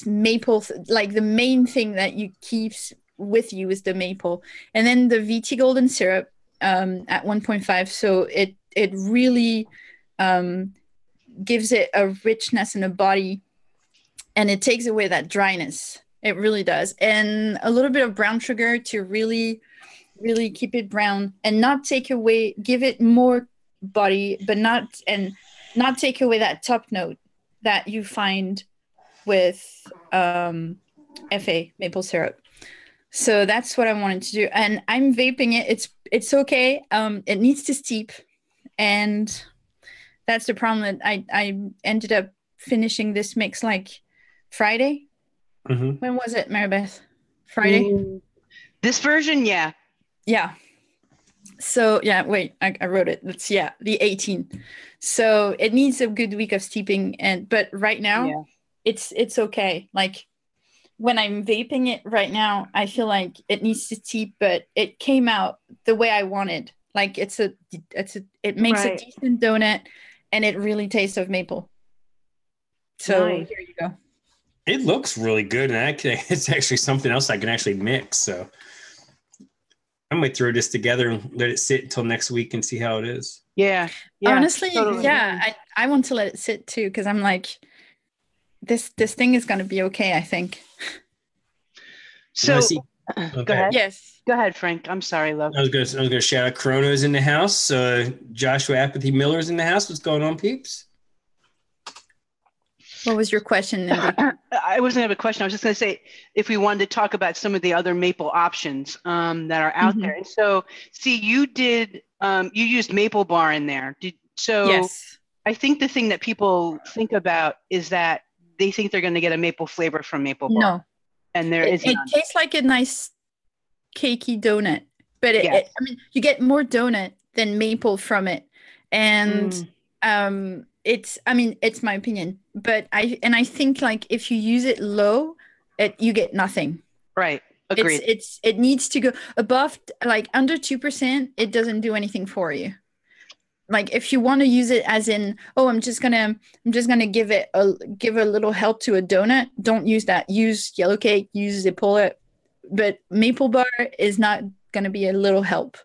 maple, like the main thing that you keeps with you is the maple, and then the VT golden syrup at 1.5. So it really gives it a richness and a body, and it takes away that dryness. It really does. And a little bit of brown sugar to really, really keep it brown and not take away, give it more body, but not take away that top note that you find with FA maple syrup. So that's what I wanted to do. And I'm vaping it. It's okay. It needs to steep. And that's the problem. That I ended up finishing this mix like Friday. Mm-hmm. When was it, Maribeth? Friday? This version, yeah. Yeah. So yeah, wait, I wrote it. That's the 18. So it needs a good week of steeping, but right now it's okay. Like when I'm vaping it right now, I feel like it needs to steep, but it came out the way I wanted. Like it makes a decent donut, and it really tastes of maple. So here you go. It looks really good, and it's actually something else I can actually mix. So I might throw this together and let it sit until next week and see how it is. Yeah. Honestly, totally. I want to let it sit too, because I'm like, this thing is going to be okay, I think. So go ahead. Yes. Go ahead, Frank. I'm sorry, love. I was gonna shout out Chrono's in the house. Joshua Apathy Miller's in the house. What's going on, peeps? What was your question, Lindy? I wasn't have a question. I was just going to say if we wanted to talk about some of the other maple options that are out there. And so, see, you did you used Maple Bar in there. Yes. I think the thing that people think about is that they think they're going to get a maple flavor from Maple Bar. No, and there isn't. It tastes like a nice cakey donut, but I mean, you get more donut than maple from it, and it's my opinion, but I think like if you use it low, you get nothing. Right. Agreed. It needs to go above, like under 2%. It doesn't do anything for you. Like if you want to use it as in, I'm just gonna give a little help to a donut. Don't use that. Use yellow cake. Use Zipola, but Maple Bar is not gonna be a little help.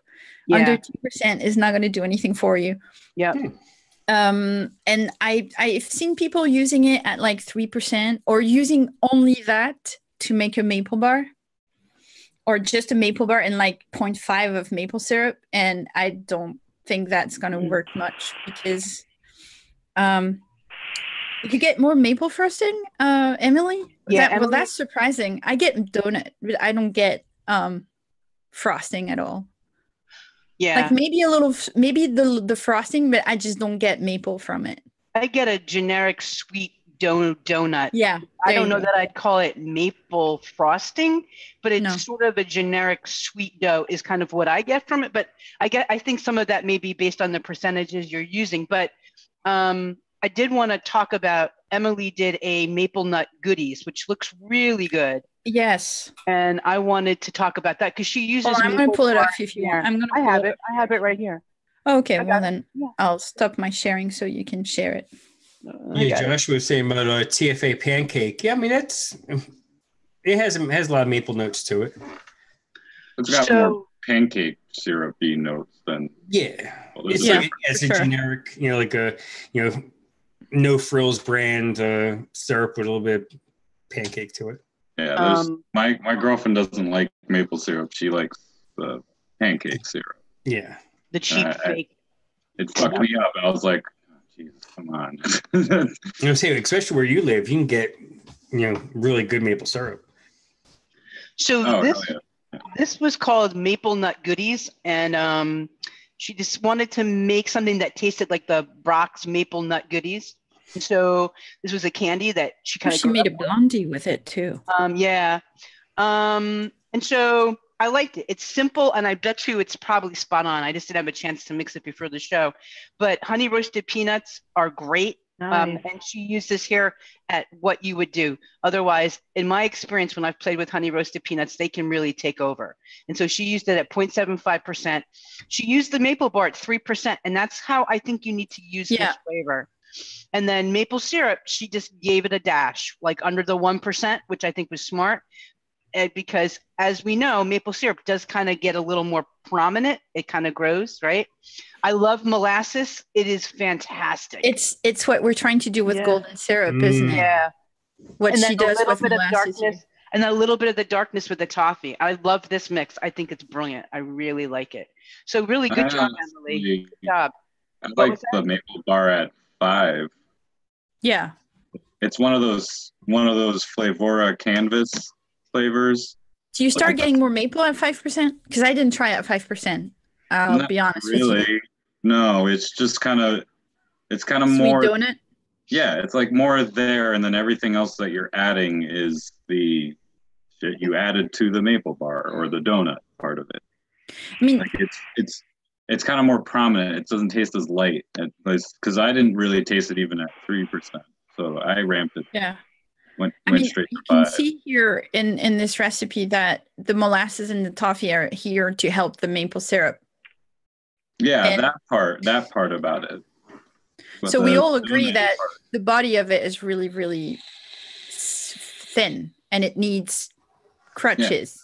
Under 2% is not gonna do anything for you. Yeah. And I've seen people using it at like 3% or using only that to make a maple bar, or just a maple bar and like 0.5 of maple syrup. And I don't think that's going to work much, because you could get more maple frosting, Emily. Well, that's surprising. I get donut, but I don't get frosting at all. Yeah, like maybe the frosting, but I just don't get maple from it. I get a generic sweet donut. Yeah, I don't know that I'd call it maple frosting, but it's sort of a generic sweet dough is kind of what I get from it. But I think some of that may be based on the percentages you're using. But I did want to talk about, Emily did a maple nut goodies, which looks really good. Yes. And I wanted to talk about that because she uses. I'm going to pull it up if you want. I have it. I have it right here. Okay, well then I'll stop my sharing so you can share it. Josh was saying about a TFA pancake. Yeah, I mean it has a lot of maple notes to it. It's got more pancake syrupy notes than it's a generic, like a no frills brand syrup with a little bit of pancake to it. Yeah, my girlfriend doesn't like maple syrup. She likes the pancake syrup. Yeah, the cheap fake. It fucked me up. I was like, Jesus, come on. Especially where you live, you can get really good maple syrup. So this was called Maple Nut Goodies, and she just wanted to make something that tasted like the Brock's Maple Nut Goodies. And so this was a candy that she kind of made a blondie with it too. And so I liked it. It's simple, and I bet you it's probably spot on. I just didn't have a chance to mix it before the show, but honey roasted peanuts are great. Nice. And she used this here at what you would do. Otherwise, in my experience, when I've played with honey roasted peanuts, they can really take over. And so she used it at 0.75%. She used the maple bar at 3%, and that's how I think you need to use this flavor. And then maple syrup, she just gave it a dash, like under the 1%, which I think was smart. Because as we know, maple syrup does kind of get a little more prominent. It kind of grows, right? I love molasses. It is fantastic. It's what we're trying to do with golden syrup, isn't it? Yeah. What she does with molasses. And a little bit of the darkness with the toffee. I love this mix. I think it's brilliant. I really like it. So really good job, Emily. Good job. I like the maple bar at 5. Yeah. It's one of those Flavora canvas flavors. Do you start getting more maple at 5%? Because I didn't try it at 5%. I'll be honest with you. No, it's just kind of Sweet more donut. Yeah, it's like more there, and then everything else that you're adding is the shit you added to the maple bar or the donut part of it. I mean, like it's it's kind of more prominent. It doesn't taste as light because I didn't really taste it even at 3%. So I ramped it. Yeah. Went straight to you can 5. see here in this recipe that the molasses and the toffee are here to help the maple syrup. Yeah, And that part about it. But so we all agree that the body of it is really, really thin and it needs crutches.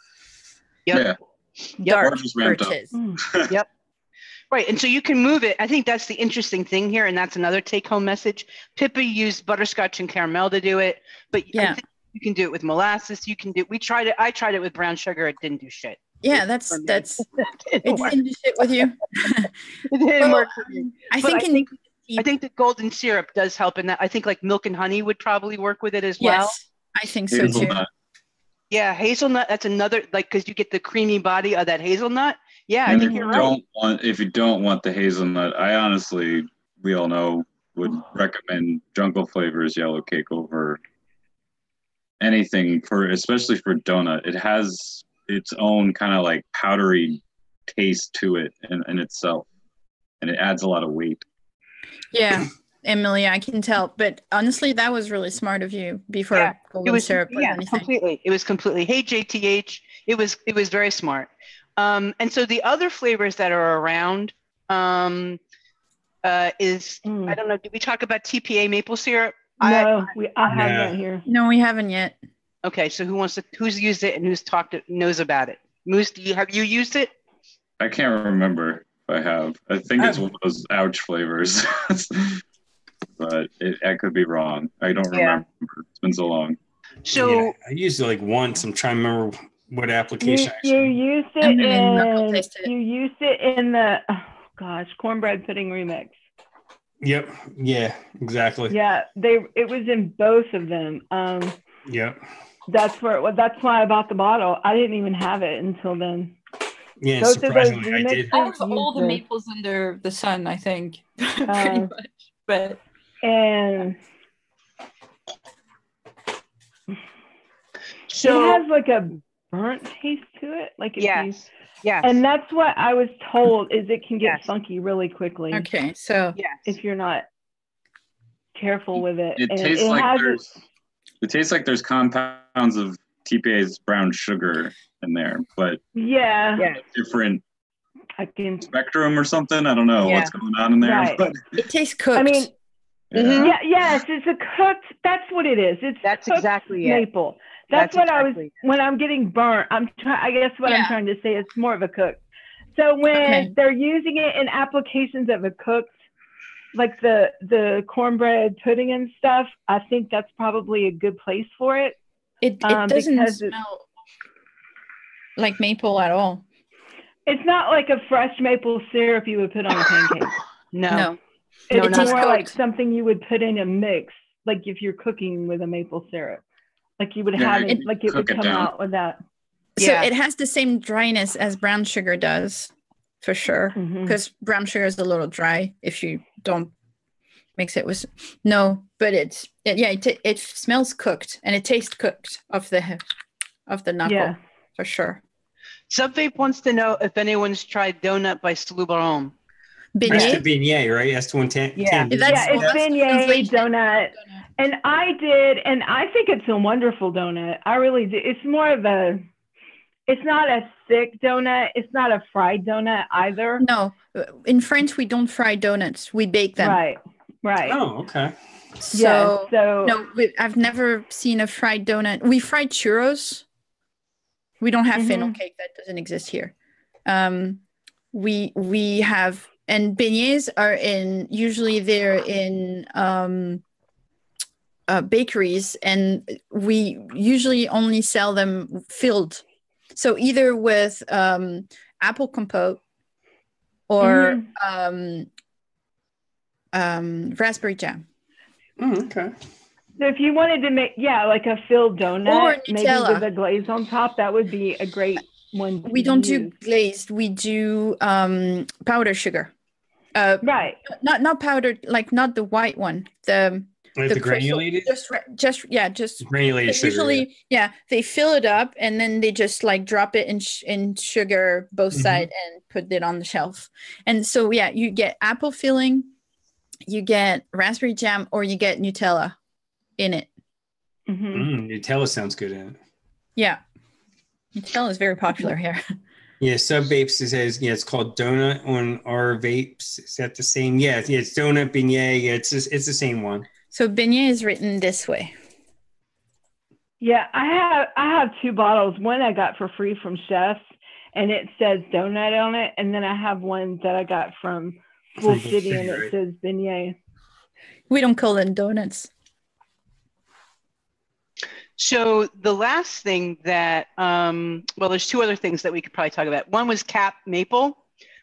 Yep. Dark crutches. Yep. Right. And so you can move it. I think that's the interesting thing here. And that's another take home message. Pippa used butterscotch and caramel to do it. But I think you can do it with molasses. You can do, I tried it with brown sugar. It didn't do shit. Yeah, that's it didn't do shit with you. It didn't work for me. I think the golden syrup does help in that. I think like milk and honey would probably work with it as well. Yes, I think so too. Yeah, hazelnut. That's another, like, because you get the creamy body of that hazelnut. Yeah, and I think you're right. If you don't want the hazelnut, I honestly, we all know, would recommend Jungle Flavors yellow cake over anything especially for donut. It has its own kind of like powdery taste to it in itself, and it adds a lot of weight. Yeah, Emily, I can tell. But honestly, that was really smart of you before golden syrup was anything. Completely. It was completely. Hey, JTH. It was very smart. And so the other flavors that are around is, I don't know, did we talk about TPA maple syrup? No, I have that here. No, we haven't yet. Okay, so who's used it and knows about it? Moose, have you used it? I can't remember if I have. I think it's one of those ouch flavors. But I could be wrong. I don't remember. It's been so long. So I used it like once. I'm trying to remember what application. You used it in the cornbread pudding remix. Yep. Yeah. Exactly. Yeah. It was in both of them. Yep. That's why I bought the bottle. I didn't even have it until then. Yeah, surprisingly, I did. I have all the maples under the sun, I think, pretty much. But so it has like a burnt taste to it, like yes. And that's what I was told is it can get funky really quickly. Okay, so if you're not careful with it, it tastes like there's compounds of TPA's brown sugar in there, but different spectrum or something. I don't know what's going on in there, but it tastes cooked. I mean, it's a cooked. That's what it is. That's exactly maple. That's what I was when I'm getting burnt. I'm trying to say it's more of a cook. So when they're using it in applications of a cooked, like the cornbread pudding and stuff, I think that's probably a good place for it. It doesn't smell like maple at all. It's not like a fresh maple syrup you would put on a pancake. No. It's more like something you would put in a mix, like if you're cooking with a maple syrup. Like you would have it, like it would come out with that. So it has the same dryness as brown sugar does, for sure. Because brown sugar is a little dry if you don't mix it with. But it smells cooked and it tastes cooked of the knuckle for sure. Subvape wants to know if anyone's tried donut by Slubaron. That's the beignet, right? That's the one. It's beignet donut. And I did, and I think it's a wonderful donut. I really do. It's more of it's not a thick donut. It's not a fried donut either. No, in France, we don't fry donuts. We bake them. Right. Oh, okay. So no, I've never seen a fried donut. We fried churros. We don't have funnel cake. That doesn't exist here. We have, and beignets are usually they're in bakeries, and we usually only sell them filled. So either with apple compote or raspberry jam. Okay. So if you wanted to make, like a filled donut, maybe with a glaze on top, that would be a great one. We don't do glazed. We do powdered sugar. Right. Not powdered, like not the white one. Like the granulated? Just granulated sugar. Usually, they fill it up and then they just like drop it in sugar both sides and put it on the shelf. And so, you get apple filling, you get raspberry jam, or you get Nutella in it. Nutella sounds good in it. Yeah. Nutella is very popular here. Yeah, Sub Vapes says, it's called Donut on our vapes. Is that the same? Yeah, it's Donut Beignet. Yeah, it's the same one. So beignet is written this way. Yeah, I have 2 bottles. One I got for free from Chef's, and it says donut on it. And then I have one that I got from Full City, and it says beignet. We don't call them donuts. So the last thing that, there's 2 other things that we could probably talk about. One was Cap Maple,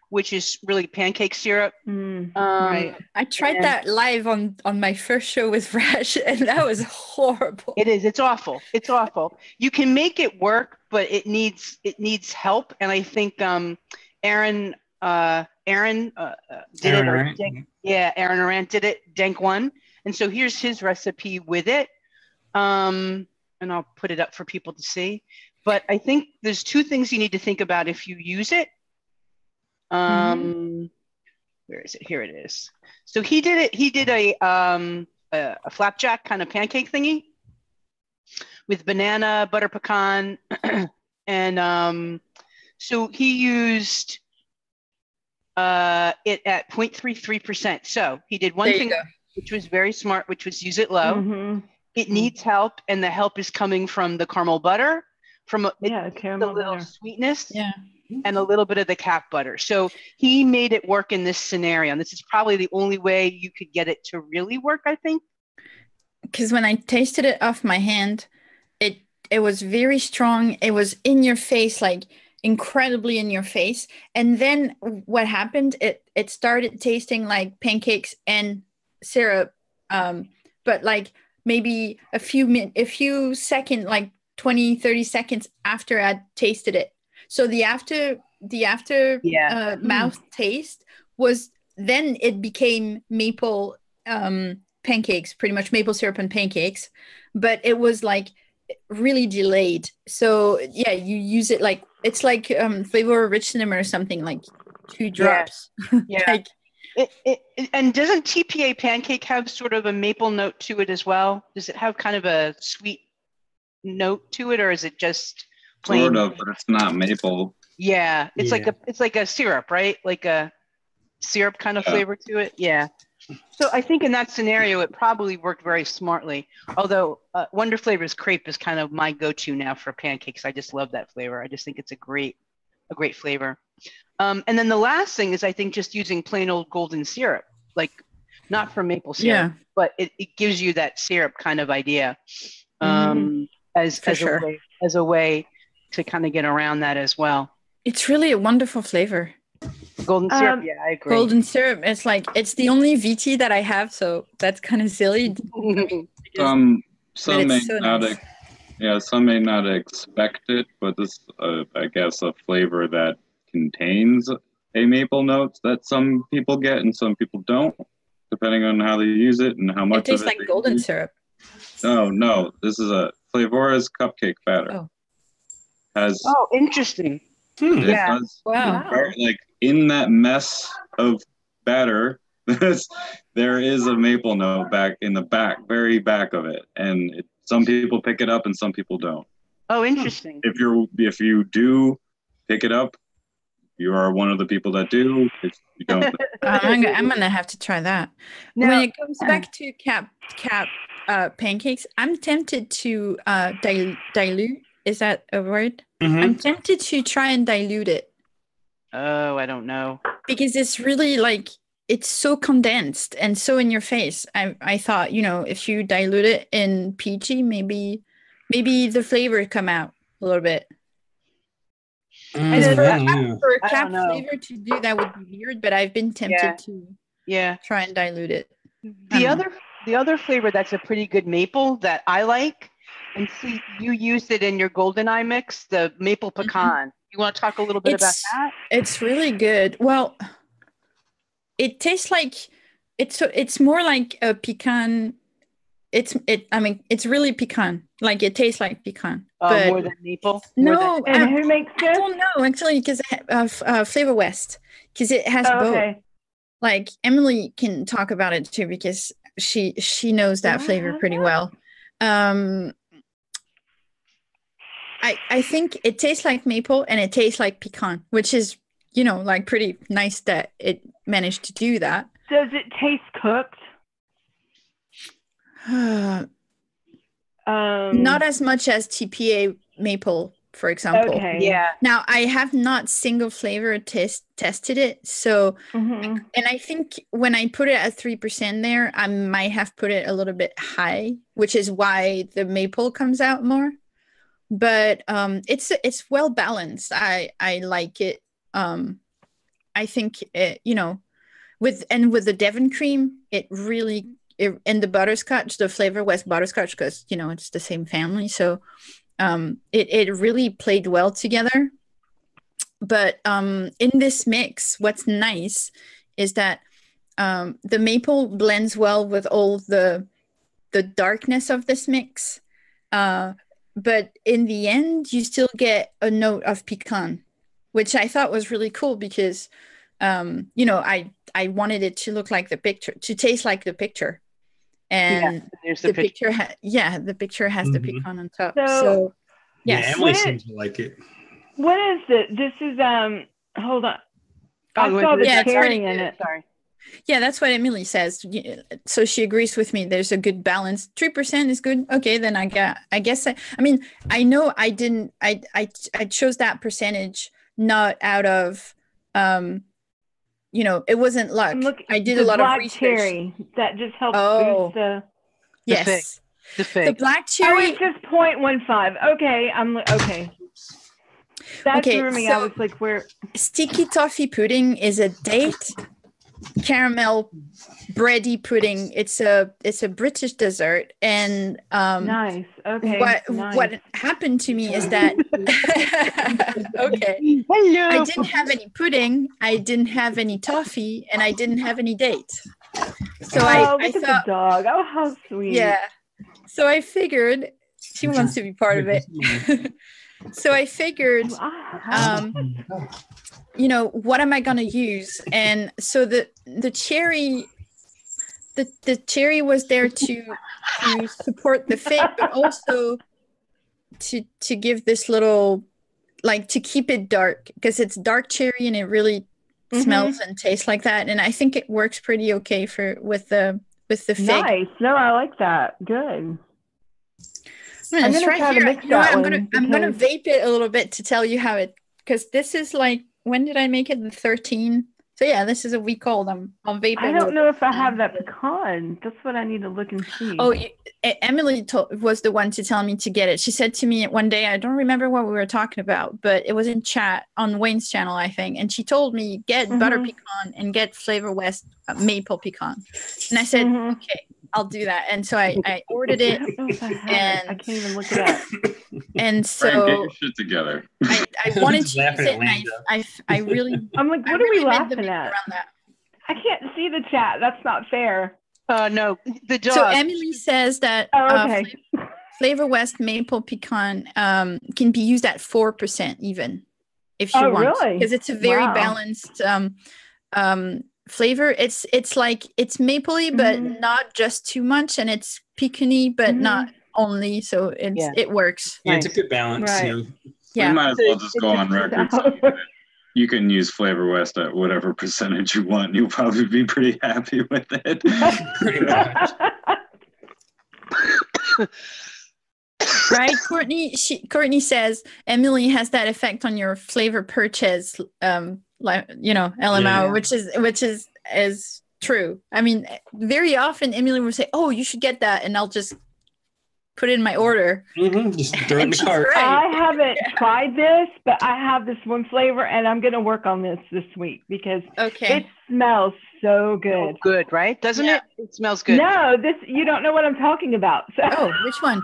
which is really pancake syrup. Right. I tried that live on my first show with Rash, and that was horrible. It is. It's awful. It's awful. You can make it work, but it needs help. And I think Aaron did Aaron it. Arant. Aaron Arant did it. Denk one. And so here's his recipe with it. And I'll put it up for people to see. But I think there's 2 things you need to think about if you use it. Where is it? Here it is. So he did it. He did a flapjack kind of pancake thingy with banana, butter pecan, and so he used it at 0.33%. So he did one thing which was very smart, which was use it low. It needs help, and the help is coming from the caramel butter, from caramel little butter. sweetness. And a little bit of the cap butter. So he made it work in this scenario. And this is probably the only way you could get it to really work, I think. Because when I tasted it off my hand, it was very strong. It was in your face, like incredibly in your face. And then what happened, it started tasting like pancakes and syrup. But like maybe a few seconds, like 20, 30 seconds after I tasted it. So the after mouth taste was, then it became maple pancakes, pretty much maple syrup and pancakes, but it was like really delayed. So you use it like, it's like flavor originator or something, like 2 drops. Like, and doesn't TPA pancake have sort of a maple note to it as well? Does it have kind of a sweet note to it, or is it just plain? Sort of, but it's not maple. Yeah, it's like a syrup, right? Like a syrup kind of flavor to it. Yeah. So I think in that scenario, it probably worked very smartly. Although Wonder Flavors crepe is kind of my go-to now for pancakes. I just love that flavor. I just think it's a great flavor. And then the last thing is, I think, just using plain old golden syrup, like not from maple syrup, but it gives you that syrup kind of idea as a way to kind of get around that as well. It's really a wonderful flavor. Golden syrup, I agree. Golden syrup, it's like, it's the only VT that I have, so that's kind of silly. Some may not expect it, but this, I guess, a flavor that contains a maple note that some people get and some people don't, depending on how they use it and how much it tastes like golden syrup. No, this is a Flavora's cupcake batter. Interesting. Wow. Like in that mess of batter, there is a maple note back in the very back of it, and some people pick it up and some people don't. Oh, interesting. If you do pick it up, you are one of the people that do. If you don't, I'm gonna have to try that. Now, when it comes back to cap pancakes, I'm tempted to dilute. Is that a word? I'm tempted to try and dilute it. Oh, I don't know. Because it's really like, it's so condensed and so in your face. I thought, if you dilute it in peachy, maybe the flavor come out a little bit. For a cap flavor to do that would be weird, but I've been tempted to try and dilute it. The other flavor that's a pretty good maple that I like, and see, you used it in your GoldenEye mix, the maple pecan. You want to talk a little bit about that? It's really good. Well, it tastes like, it's more like a pecan I mean, it's really pecan. Like it tastes like pecan. But more than maple. No, and who makes this? I don't know actually, because Flavor West, because it has both. Okay. Like Emily can talk about it too, because she knows that flavor pretty well. I think it tastes like maple and it tastes like pecan, which is, you know, like pretty nice that it managed to do that. Does it taste cooked? Not as much as TPA maple, for example. Okay. Yeah. Now I have not single flavor tested it, so Mm-hmm. and I think when I put it at 3% there, I might have put it a little bit high, which is why the maple comes out more. But it's well balanced. I like it. I think it, you know, with the Devon cream, it really and the butterscotch, the Flavor West butterscotch, because you know it's the same family, so it really played well together. But in this mix, what's nice is that the maple blends well with all the darkness of this mix. But in the end, you still get a note of pecan, which I thought was really cool because, you know, I wanted it to look like the picture, to taste like the picture. And the picture the picture has the pecan on top. So yes. Yeah, Emily seems to like it. What is it? This is hold on. I saw the cherry in it. Sorry. Yeah, that's what Emily says. So she agrees with me. There's a good balance. 3% is good. Okay, then I guess I mean, I know I didn't. I chose that percentage not out of, you know, it wasn't luck. I did a lot of research. Cherry that just helps boost the. Yes, the fig. The black cherry. Oh, it's just 0.15. Okay, okay. That threw me. I was like, where? Sticky toffee pudding is a date caramel bready pudding. It's a British dessert, and nice. Okay. What happened to me is that okay. Hello. I didn't have any pudding, I didn't have any toffee, and I didn't have any date. So I look at the dog. Oh, how sweet. Yeah. So I figured she wants to be part of it. So I figured, you know, what am I going to use? And so the cherry, the cherry was there to support the fig, but also to give this little, like, to keep it dark, because it's dark cherry and it really smells and tastes like that. And I think it works pretty okay with the fig. Nice. No, I like that. Good. I'm gonna try to mix that. I'm gonna vape it a little bit to tell you how it, because this is like, when did I make it? The 13th. So yeah, this is a week old. I'll vape it. I don't know if I have that pecan. That's what I need to look and see. Oh, Emily was the one to tell me to get it. She said to me one day, I don't remember what we were talking about, but it was in chat on Wayne's channel, I think. And she told me, get butter pecan and get Flavor West maple pecan. And I said, okay, I'll do that. And so I ordered it. And I can't even look it up. And so Frank, get your shit together. I wanted to use it, and I really. I'm like, what are we laughing at? I can't see the chat. That's not fair. No, the dog. So Emily says that Flavor West maple pecan can be used at 4% even, if you want, really? because it's a very balanced flavor. It's like, it's mapley, but not just too much, and it's pecany, but not only. So it works. Yeah, it's a good balance. Right. You know? Yeah. We might as well just go on record. You can use Flavor West at whatever percentage you want. You'll probably be pretty happy with it. Pretty much. Right, Courtney says Emily has that effect on your flavor purchase, like, you know, LMO, which is true. I mean, very often Emily will say, "Oh, you should get that," and I'll just put it in my order. Just throw it in the cart. Right. I haven't tried this, but I have this one flavor, and I'm going to work on this week because it smells so good. Oh, good, right? Doesn't it? It smells good. No, you don't know what I'm talking about. So. Oh, which one?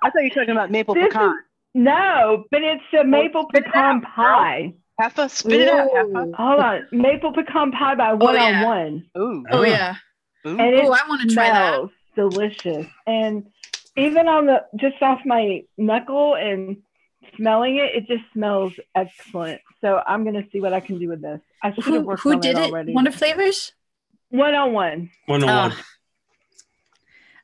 I thought you were talking about maple pecan. No, but it's a maple pecan pie. Heffa, spit it out, Heffa. Hold on. Maple pecan pie by One on One. Ooh. Oh, yeah. Ooh. And I want to try that. delicious. And even on just off my knuckle and smelling it, it just smells excellent. So I'm going to see what I can do with this. I should have worked on it already. One of the flavors? 101. 101.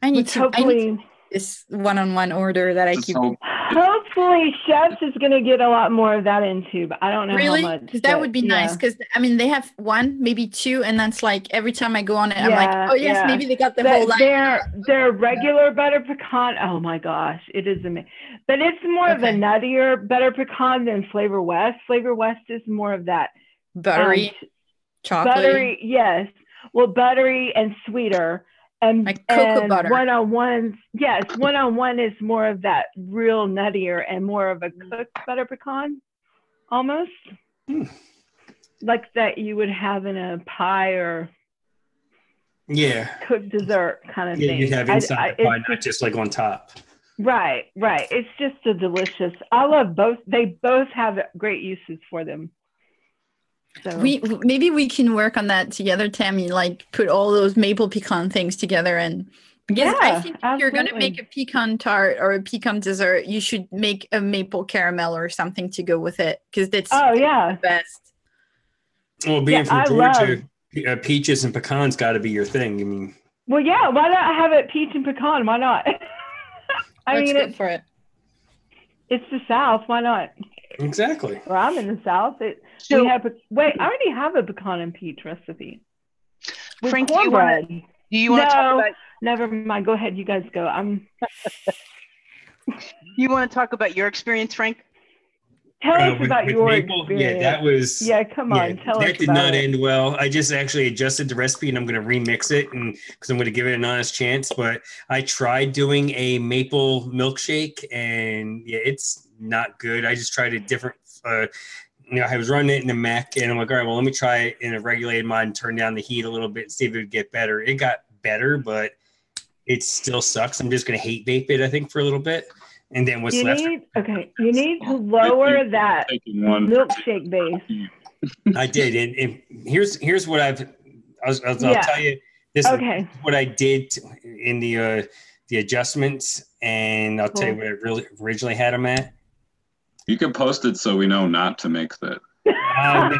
I need to this 1-on-1 order that I keep. Hopefully, Chefs is going to get a lot more of that into, but I don't know really? how much. Because that would be nice. Because I mean, they have 1, maybe 2, and that's like every time I go on it, I'm like, oh yes, maybe they got the whole line. Their regular butter pecan. Oh my gosh, it is amazing. But it's more of a nuttier butter pecan than Flavor West. Flavor West is more of that buttery, chocolate. Buttery, yes. Well, buttery and sweeter. And, like cocoa butter. 101, yes, 101 is more of that real nuttier and more of a cooked butter pecan, almost. Like that you would have in a pie or cooked dessert kind of thing. You'd have inside the pie, not just like on top. Right. It's just a delicious. I love both. They both have great uses for them. So maybe we can work on that together, Tammy, like put all those maple pecan things together. And because I think if you're going to make a pecan tart or a pecan dessert, you should make a maple caramel or something to go with it, because that's the best. Well, being from Georgia, peaches and pecans got to be your thing. I mean, well, yeah, why not have it peach and pecan? Why not? Let's go for it. It's the South. Why not? Exactly. Well, I'm in the South. I already have a pecan and peach recipe. With Frank, cornbread. do you want to talk about? Never mind. Go ahead. You guys go. You want to talk about your experience, Frank? Tell us about your maple experience. Yeah, that was. Yeah, come on. Tell us. That did not end well. I just actually adjusted the recipe, and I'm going to remix it, and because I'm going to give it an honest chance. But I tried doing a maple milkshake, and it's not good. I just tried a different. I was running it in the Mac, and I'm like, all right, well, let me try it in a regulated mod and turn down the heat a little bit and see if it would get better. It got better, but it still sucks. I'm just going to hate vape it, I think, for a little bit. And then what's left? You need to lower that milkshake base. I did. And here's what I'll tell you. This is what I did in the adjustments, and I'll tell you what I really originally had them at. You can post it so we know not to mix it. Don't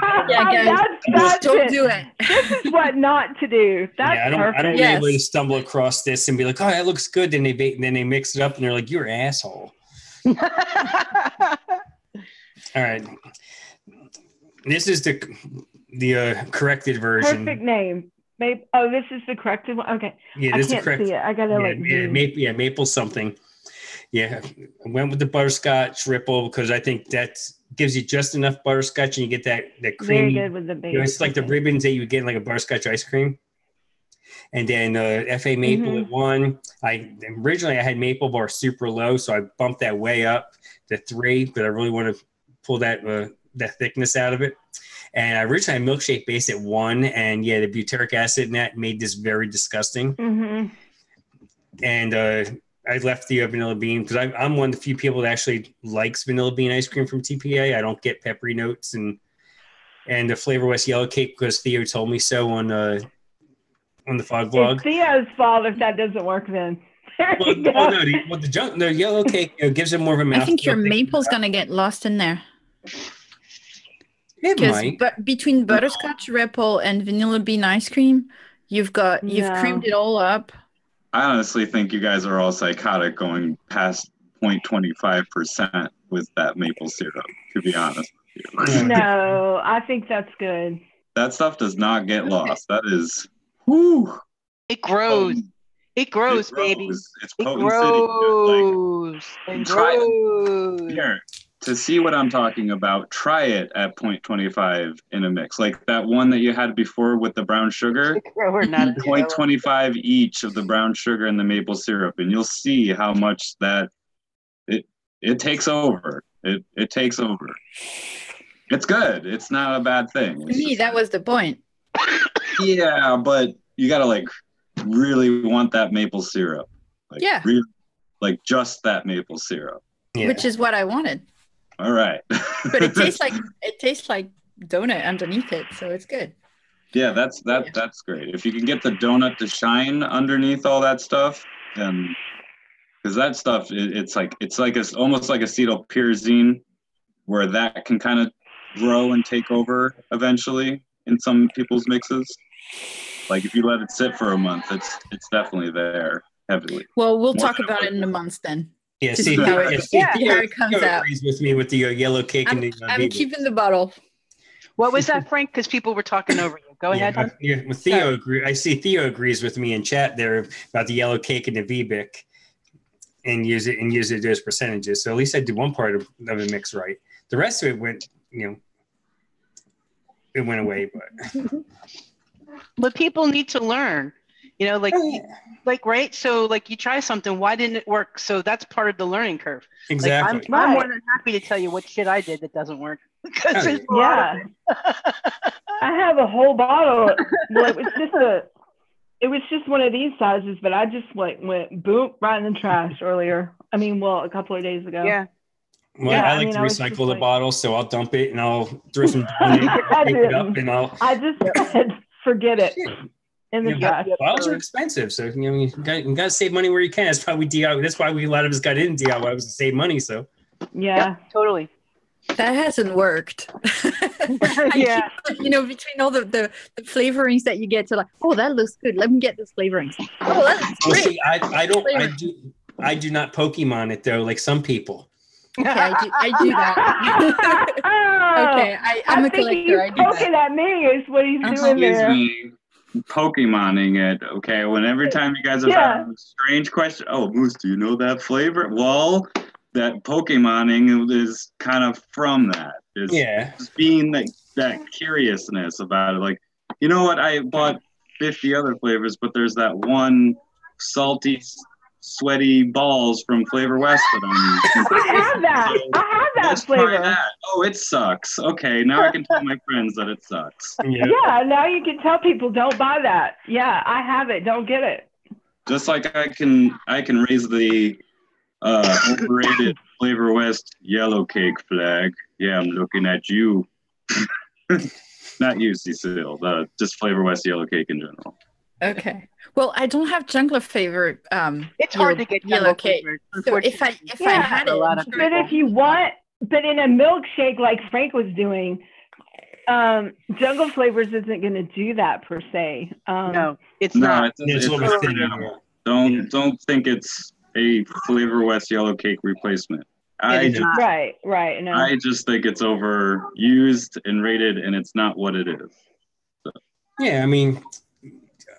do it. This is what not to do. That's perfect. I don't want anybody to stumble across this and be like, "Oh, that looks good." Then they mix it up and they're like, "You're an asshole." All right. This is the corrected version. Perfect name. This is the corrected one. Okay. Yeah, this I can't see it. I gotta maple something. Yeah, I went with the butterscotch ripple because I think that gives you just enough butterscotch and you get that creamy. Very good with the base. It's like the ribbons that you get in like a butterscotch ice cream. And then FA maple at 1. Originally I had maple bar super low, so I bumped that way up to 3, but I really want to pull that thickness out of it. And I originally had milkshake base at 1, and the butyric acid in that made this very disgusting. And I left the vanilla bean because I'm one of the few people that actually likes vanilla bean ice cream from TPA. I don't get peppery notes and the Flavor West yellow cake because Theo told me so on the Fog Vlog. It's Theo's fault if that doesn't work then. The yellow cake gives it more of a mouth. I think your maple's going to get lost in there. It might. But between butterscotch ripple and vanilla bean ice cream, you've creamed it all up. I honestly think you guys are all psychotic going past 0.25% with that maple syrup, to be honest with you. No, I think that's good. That stuff does not get lost. That is, whoo. It grows. It grows, baby. It's potent. It grows. Here, to see what I'm talking about, try it at 0.25 in a mix. Like that one that you had before with the brown sugar. We're not 0.25 each of the brown sugar and the maple syrup, and you'll see how much that it takes over. It takes over. It's good. It's not a bad thing. To me, that was the point. Yeah, but you gotta really want that maple syrup. Really, just that maple syrup. Yeah. Which is what I wanted. All right. But it tastes like donut underneath it, so it's good. Yeah, that's great. If you can get the donut to shine underneath all that stuff, then because that stuff it's almost like acetylpyrazine, where that can kind of grow and take over eventually in some people's mixes. Like if you let it sit for a month, it's definitely there heavily. Well, we'll talk about it in a month then. Yeah, see how it comes out. Agrees with me with the yellow cake and the. I'm keeping the bottle. What was that, Frank? Because people were talking over you. Go ahead. Yeah, well, Theo I see Theo agrees with me in chat there about the yellow cake and the VBIC, and use it as percentages. So at least I did one part of the mix right. The rest of it went, it went away. But people need to learn, right? So like you try something, why didn't it work? So that's part of the learning curve. Exactly. Like, I'm more than happy to tell you what shit I did that doesn't work. I have a whole bottle. Well, it was just one of these sizes, but I just went boom right in the trash earlier. I mean, a couple of days ago. Yeah. Well, I like to recycle the bottle, so I'll dump it and I'll throw some pick it up and I just said, forget it. In the trash. Bottles are expensive, so you got to save money where you can. That's why we DIY. That's why a lot of us got in DIY was to save money. So yeah, totally. That hasn't worked. Yeah, between all the flavorings that you get, to like, oh, that looks good. Let me get this flavoring. Oh, that looks great. See, I do not Pokemon it though, like some people. Okay, I do that. Okay, I'm a collector. I do poking at me is what he's doing there. Me Pokemoning it. Okay, when every time you guys have had a strange question, oh, Moose, do you know that flavor? Well, that Pokemoning is kind of from that. It's being that curiousness about it. Like, you know what? I bought 50 other flavors, but there's that one salty, sweaty balls from Flavor West that I have that. So I have that let's flavor. Try that. Oh, it sucks. Okay, now I can tell my friends that it sucks. Yeah, now you can tell people don't buy that. Yeah, I have it. Don't get it. Just like I can raise the overrated Flavor West yellow cake flag. Yeah, I'm looking at you. Not you, Cecile. Just Flavor West yellow cake in general. Okay. Well, I don't have jungler flavor. It's hard to get yellow cake. So if I had it, but if you want, but in a milkshake like Frank was doing, jungle flavors isn't going to do that per se. No, it's not. It's a little bit thinner. Don't think it's a Flavor West yellow cake replacement. Right. No. I just think it's overused and rated, and it's not what it is. So. Yeah, I mean,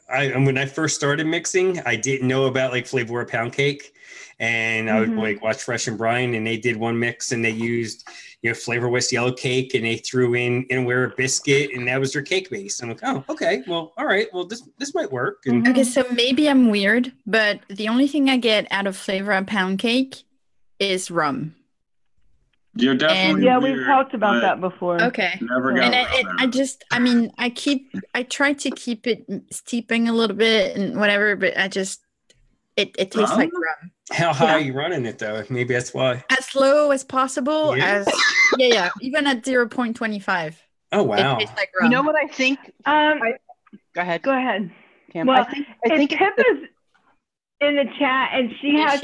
when I first started mixing, I didn't know about like Flavor Pound Cake, and I would watch Fresh and Brian, and they did one mix, and they used Flavor West yellow cake, and they threw in a biscuit, and that was their cake base. I'm like, oh, okay, well, all right, well, this might work. And okay, so maybe I'm weird, but the only thing I get out of Flavor Pound Cake is rum. You're definitely weird, we've talked about that before. Okay. Never got I try to keep it steeping a little bit and whatever, but it tastes like rum. How high are you running it though? Maybe that's why. As low as possible. Even at 0.25. Oh wow. It tastes like rum. You know what I think? Go ahead. Kim. Well, I think Pippa's in the chat, and she has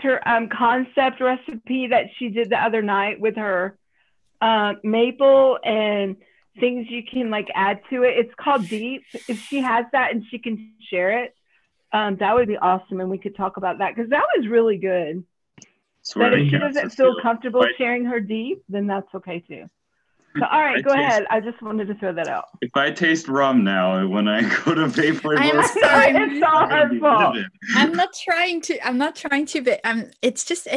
her concept recipe that she did the other night with her maple and things you can like add to it. It's called Deep. If she has that and she can share it, that would be awesome, and we could talk about that because that was really good. But if she doesn't feel comfortable sharing her Deep, then that's okay too. So, all right, go ahead. I just wanted to throw that out. If I taste rum now when I go to Vaporwave, I'm sorry, it's all her fault. I'm not trying to, but it's just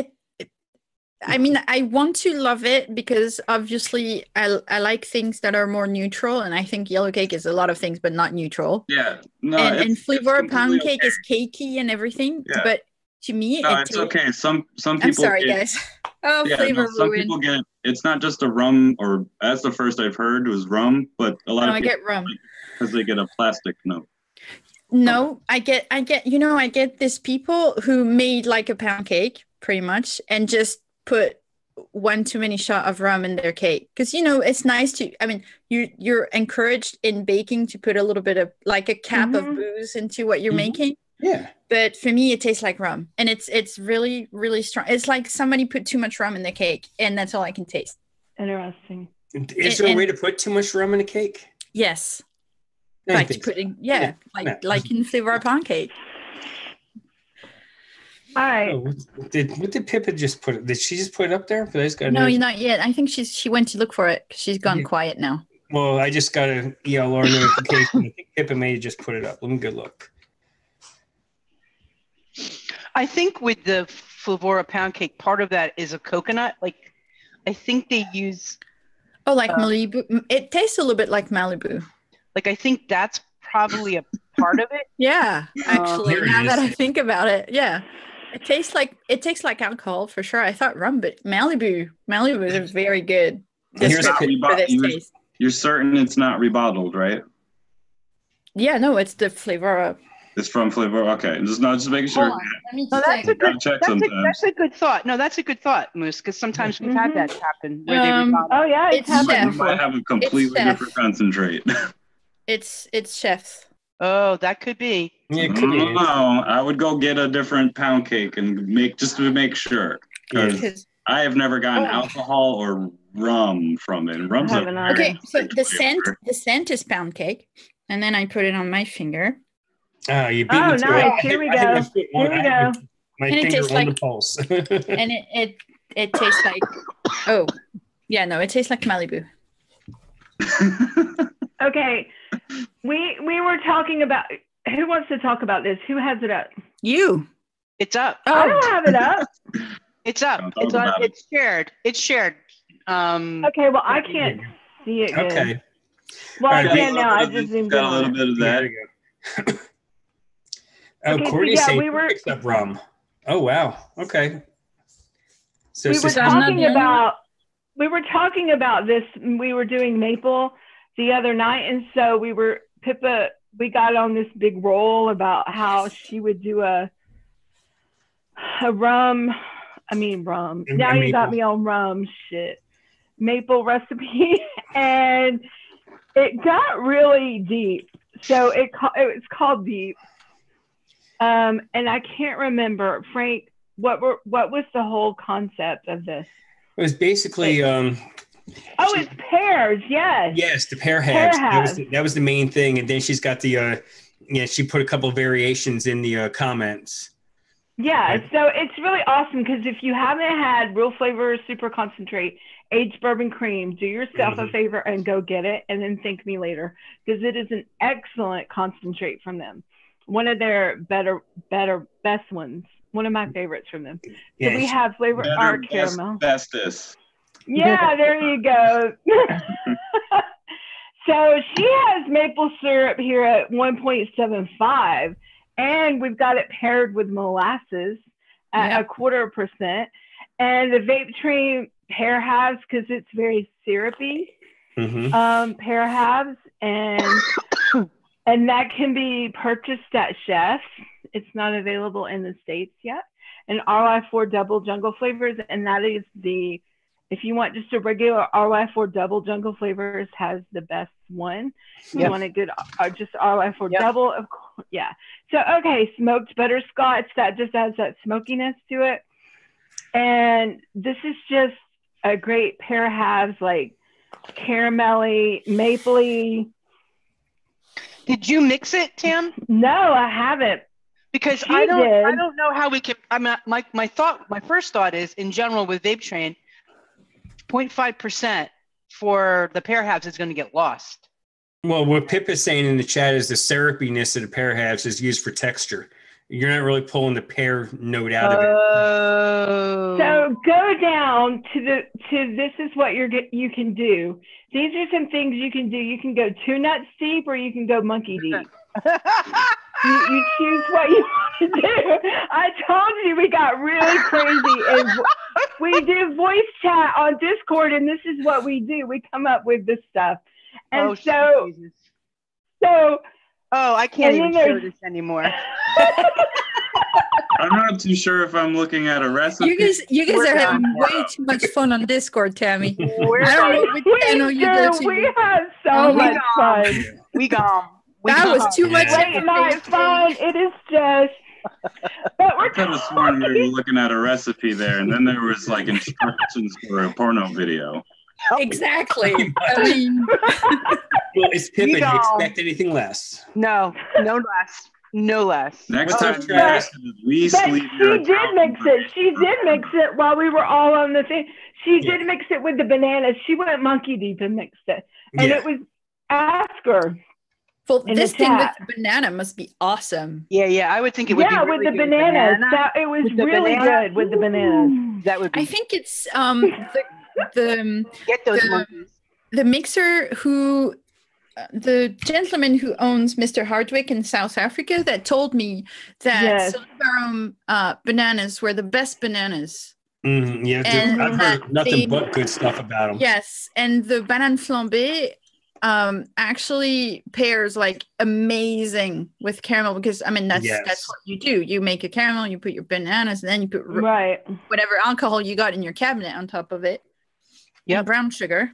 I mean, I want to love it because obviously I like things that are more neutral, and I think yellow cake is a lot of things, but not neutral. Yeah, no, and Flavor Pound Cake is cakey and everything, but to me, it's okay. Some people. I'm sorry, guys. Oh, flavor some people get it. It's not just a rum, or that's the first I've heard was rum, but a lot of people get rum because they get a plastic note. No, I get. I get this people who made like a pound cake, pretty much, and just put one too many shot of rum in their cake, because it's nice to. I mean, you're encouraged in baking to put a little bit of like a cap of booze into what you're making. Yeah. But for me, it tastes like rum, and it's really, really strong. It's like somebody put too much rum in the cake, and that's all I can taste. Interesting. Is there a way to put too much rum in a cake? Yes. Like putting, like in flavor pound cake. All right. Oh, what did Pippa just put it? Did she just put it up there? No, not yet. I think she went to look for it because she's gone quiet now. Well, I just got a ELR notification. I think Pippa may have just put it up. Let me go look. I think with the Flavora pound cake, part of that is a coconut. Like, I think they use. Oh, like Malibu. It tastes a little bit like Malibu. Like, I think that's probably a part of it. Yeah, actually, now that I think about it, yeah. It tastes like alcohol for sure. I thought rum, but Malibu is very good. You're certain it's not rebottled, right? Yeah, no, it's the flavor. It's from Flavor. Okay, just making sure. That's a good thought. No, that's a good thought, Moose, because sometimes we've had that happen where they rebottle. Oh yeah, it's happened before. Might have a completely different concentrate. It's chef's. Oh, that could be. Yeah, it could be. No, I would go get a different pound cake and just to make sure. Because I have never gotten alcohol or rum from it. Rum's okay, so the scent is pound cake, and then I put it on my finger. Oh, you beat me to nice. Here we go. My finger on the pulse. And it tastes like. Oh, yeah, no, it tastes like Malibu. Okay, we were talking about. Who wants to talk about this? Who has it up? You. It's up. Oh. I don't have it up. It's up. It's on. It's shared. It's shared. Okay. Well, I can't see it. Good. Okay. Well, I can now. I just zoomed in. Got a little bit of that. Oh, Courtney saying we picked up rum. Oh wow. Okay. So we were talking about this. We were doing maple the other night, and so Pippa. We got on this big roll about how she would do a rum. Now you got me on rum shit. Maple recipe, and it got really deep. So it was called Deep. And I can't remember, Frank. What was the whole concept of this? It was basically. It's pears. Yes. Yes, the pear halves. That was the main thing, and then she's got the. She put a couple of variations in the comments. Yeah, so it's really awesome because if you haven't had Real Flavor Super Concentrate aged bourbon cream, do yourself a favor and go get it, and then thank me later because it is an excellent concentrate from them. One of their best ones. One of my favorites from them. So we have flavor art caramel. Bestest. Yeah, there you go. So she has maple syrup here at 1.75, and we've got it paired with molasses at 0.25%. And the Vape Train pear halves, because it's very syrupy, pear halves, and that can be purchased at Chef's. It's not available in the States yet. And RY4 double jungle flavors, and that is if you want just a regular RY4 double jungle flavors has the best one. You want a good, just RY4 double, of course. Yeah. So, okay, smoked butterscotch, that just adds that smokiness to it. And this is just a great pear halves, like caramelly, mapley. Did you mix it, Tam? No, I haven't. Because I don't know how we can. My first thought is in general with Vape Train, 0.5% for the pear halves is going to get lost. Well, what Pip is saying in the chat is the syrupiness of the pear halves is used for texture. You're not really pulling the pear note out of it. So go down to this is what you can do. These are some things you can do. You can go 2 nuts deep or you can go monkey deep. You choose what you want to do. I told you we got really crazy. And we do voice chat on Discord, and this is what we do. We come up with this stuff. And I can't even show this anymore. I'm not too sure if I'm looking at a recipe. You guys are having way too much fun on Discord, Tammy. I don't know which channel you go to. We had so much fun. That was too much. Late night fun. It is just. But I could have sworn we were looking at a recipe there, and then there was like instructions for a porno video. Exactly. I mean, well, it's Pippin. You expect anything less? No less. No less. Next time, Travis, she did mix it. She did mix it while we were all on the thing. She did mix it with the bananas. She went monkey deep and mixed it, and it was ask her. Well, this thing with the banana must be awesome. Yeah. I would think it would be really with the bananas. It was really good with the bananas. That would be. I think it's the get those monkeys. The mixer who. The gentleman who owns Mr. Hardwick in South Africa that told me that Silibarum bananas were the best bananas. Mm-hmm. Yeah, I've heard nothing but good stuff about them. Yes, and the banane flambée actually pairs like amazing with caramel because I mean that's what you do. You make a caramel, you put your bananas, and then you put whatever alcohol you got in your cabinet on top of it. Yeah, brown sugar.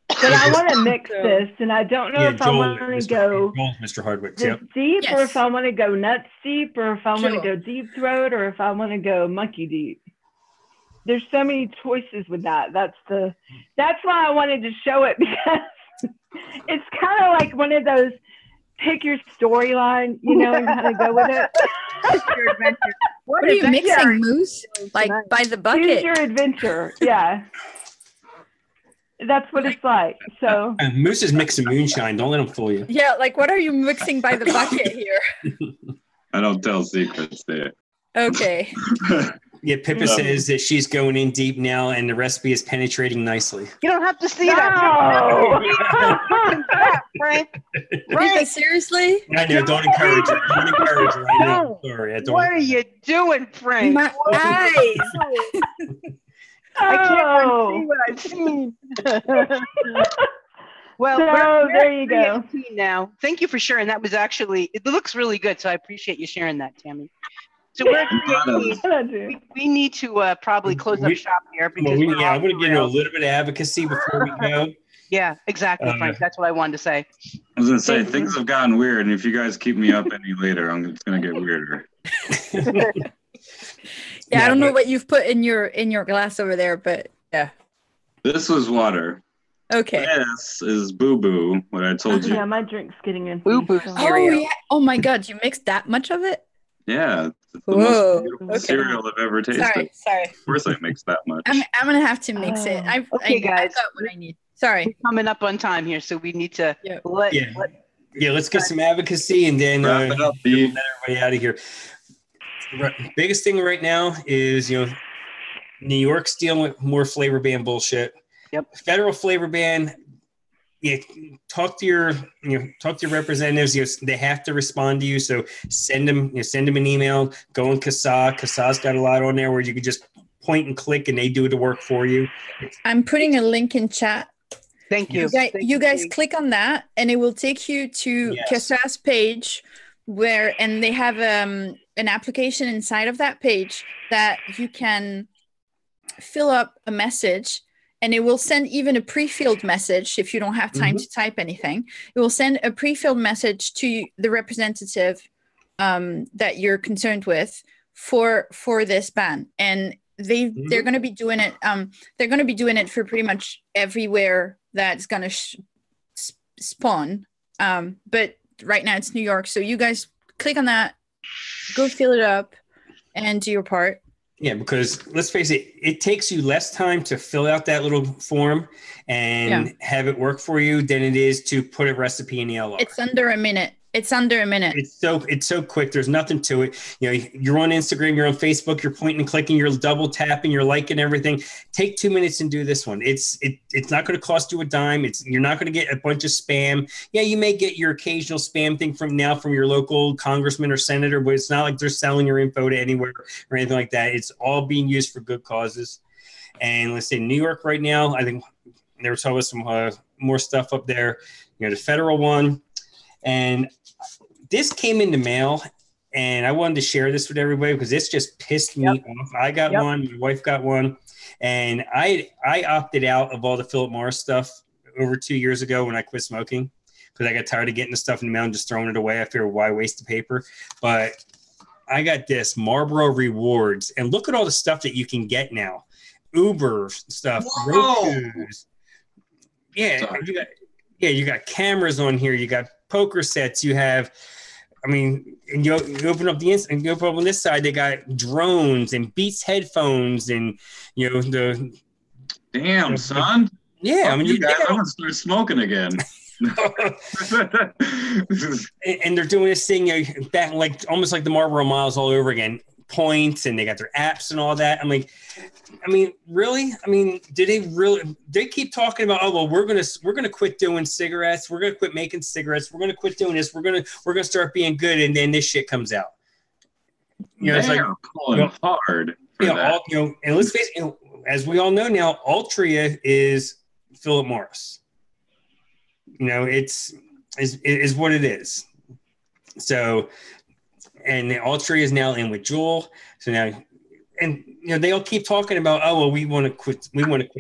But I want to mix this, and I don't know if I want to go Mr. Hardwick, deep, or if I want to go nuts deep, or if I want to go deep throat, or if I want to go monkey deep. There's so many choices with that. That's why I wanted to show it because it's kind of like one of those pick your storyline, and kind of go with it. Your adventure. What are you mixing, Moose? Like by the bucket? Choose your adventure. Yeah. That's what it's like. So Moose is mixing moonshine. Don't let him fool you. Yeah, like what are you mixing by the bucket here? I don't tell secrets there. Okay. Yeah, Pippa says that she's going in deep now, and the recipe is penetrating nicely. You don't have to see that, Frank. Frank, seriously? I know. Don't encourage her. Don't encourage her right now. Sorry, what are you doing, Frank? My eyes. I can't see what I've seen. Well, so there you go. Now, thank you for sharing. That was actually, it looks really good. So I appreciate you sharing that, Tammy. So we're we need to probably close up shop here because I'm going to get into a little bit of advocacy before we go. Yeah, exactly, Frank. That's what I wanted to say. I was going to say things have gotten weird, and if you guys keep me up any later, it's going to get weirder. Yeah, I don't know what you've put in your glass over there, but yeah. This was water. Okay. This is Boo Boo, what I told you. Yeah, my drink's getting in. Boo Boo cereal. Oh, yeah. Oh my God, you mixed that much of it? Yeah. It's the most beautiful cereal I've ever tasted. Sorry. Of course I mix that much. I'm going to have to mix it. Guys. I've got what I need. Sorry. We're coming up on time here, so we need to let's get some advocacy and then wrap it up, get everybody out of here. Biggest thing right now is New York's dealing with more flavor ban bullshit. Yep. Federal flavor ban. Yeah, talk to your representatives. They have to respond to you. So send them an email. Go on CASA. CASA's got a lot on there where you can just point and click, and they do the work for you. I'm putting a link in chat. Thank you. You guys click on that, and it will take you to CASA's page, and they have an application inside of that page that you can fill up a message. And it will send even a pre-filled message if you don't have time to type anything. It will send a pre-filled message to the representative that you're concerned with for this ban. And they're going to be doing it. They're going to be doing it for pretty much everywhere that's going to spawn. But right now it's New York, so you guys click on that, go fill it up, and do your part. Yeah, because let's face it, it takes you less time to fill out that little form and have it work for you than it is to put a recipe in the LR. It's under a minute. It's so quick. There's nothing to it. You're on Instagram, you're on Facebook, you're pointing and clicking, you're double tapping, you're liking everything. Take 2 minutes and do this one. It's not going to cost you a dime. You're not going to get a bunch of spam. Yeah, you may get your occasional spam thing from your local congressman or senator, but it's not like they're selling your info to anywhere or anything like that. It's all being used for good causes. And let's say New York right now, I think they were talking about some more stuff up there. The federal one. And this came in the mail, and I wanted to share this with everybody because this just pissed me off. I got one, my wife got one, and I opted out of all the Philip Morris stuff over 2 years ago when I quit smoking because I got tired of getting the stuff in the mail and just throwing it away. I figured, why waste the paper? But I got this Marlboro Rewards, and look at all the stuff that you can get now. Uber stuff, Roku's. Yeah, you got cameras on here. You got poker sets. You have, I mean, and you open up and you open up on this side, they got drones and Beats headphones and the. Damn, son. Yeah, I mean, you guys, I'm gonna start smoking again. And they're doing this thing, back like almost like the Marlboro Miles all over again. Points, and they got their apps and all that. I'm like, I mean, really? I mean, do they really? They keep talking about, oh well, we're gonna quit doing cigarettes. We're gonna quit making cigarettes. We're gonna quit doing this. We're gonna start being good, and then this shit comes out. It's like pulling hard. And let's face it. As we all know now, Altria is Philip Morris. It's what it is. So, and Altria is now in with Juul. So now, and they all keep talking about, oh well, we want to quit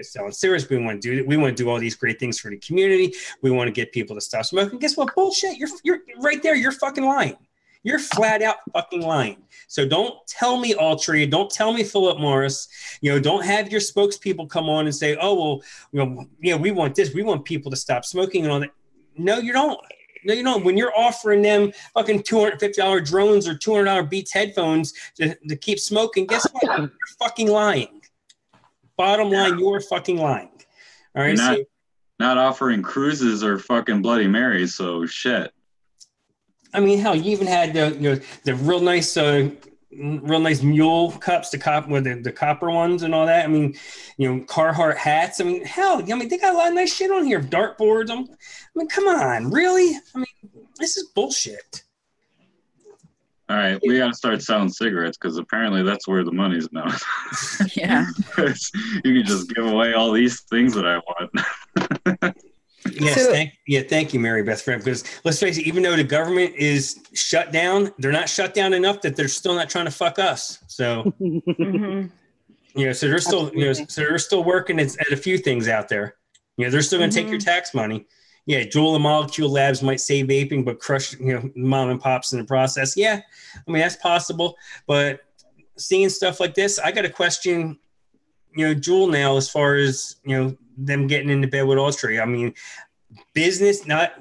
selling cigarettes. We want to do all these great things for the community. We want to get people to stop smoking. Guess what? Bullshit. You're right there. You're fucking lying. You're flat out fucking lying. So don't tell me Altria. Don't tell me Philip Morris. Don't have your spokespeople come on and say, oh, well, we want this. We want people to stop smoking and all that. No, you don't. No, you don't. When you're offering them fucking $250 drones or $200 Beats headphones to keep smoking, guess what? You're fucking lying. Bottom line, you're fucking lying. All right. Not offering cruises or fucking Bloody Marys. So shit. I mean, hell, you even had the real nice mule cups, the copper ones and all that. I mean, Carhartt hats. I mean, hell, they got a lot of nice shit on here. Dartboards. I mean, come on, really? I mean, this is bullshit. All right, we got to start selling cigarettes because apparently that's where the money's now. Yeah. You can just give away all these things that I want. Yes, thank you, Mary Beth, because let's face it, even though the government is shut down, they're not shut down enough that they're still not trying to fuck us. So, so they're still, so they're still working at a few things out there. They're still going to take your tax money. Yeah, Juul and Molecule Labs might save vaping, but crush, mom and pops in the process. Yeah, I mean, that's possible. But seeing stuff like this, I got to question, Juul now as far as, them getting into bed with Altria. I mean, business, not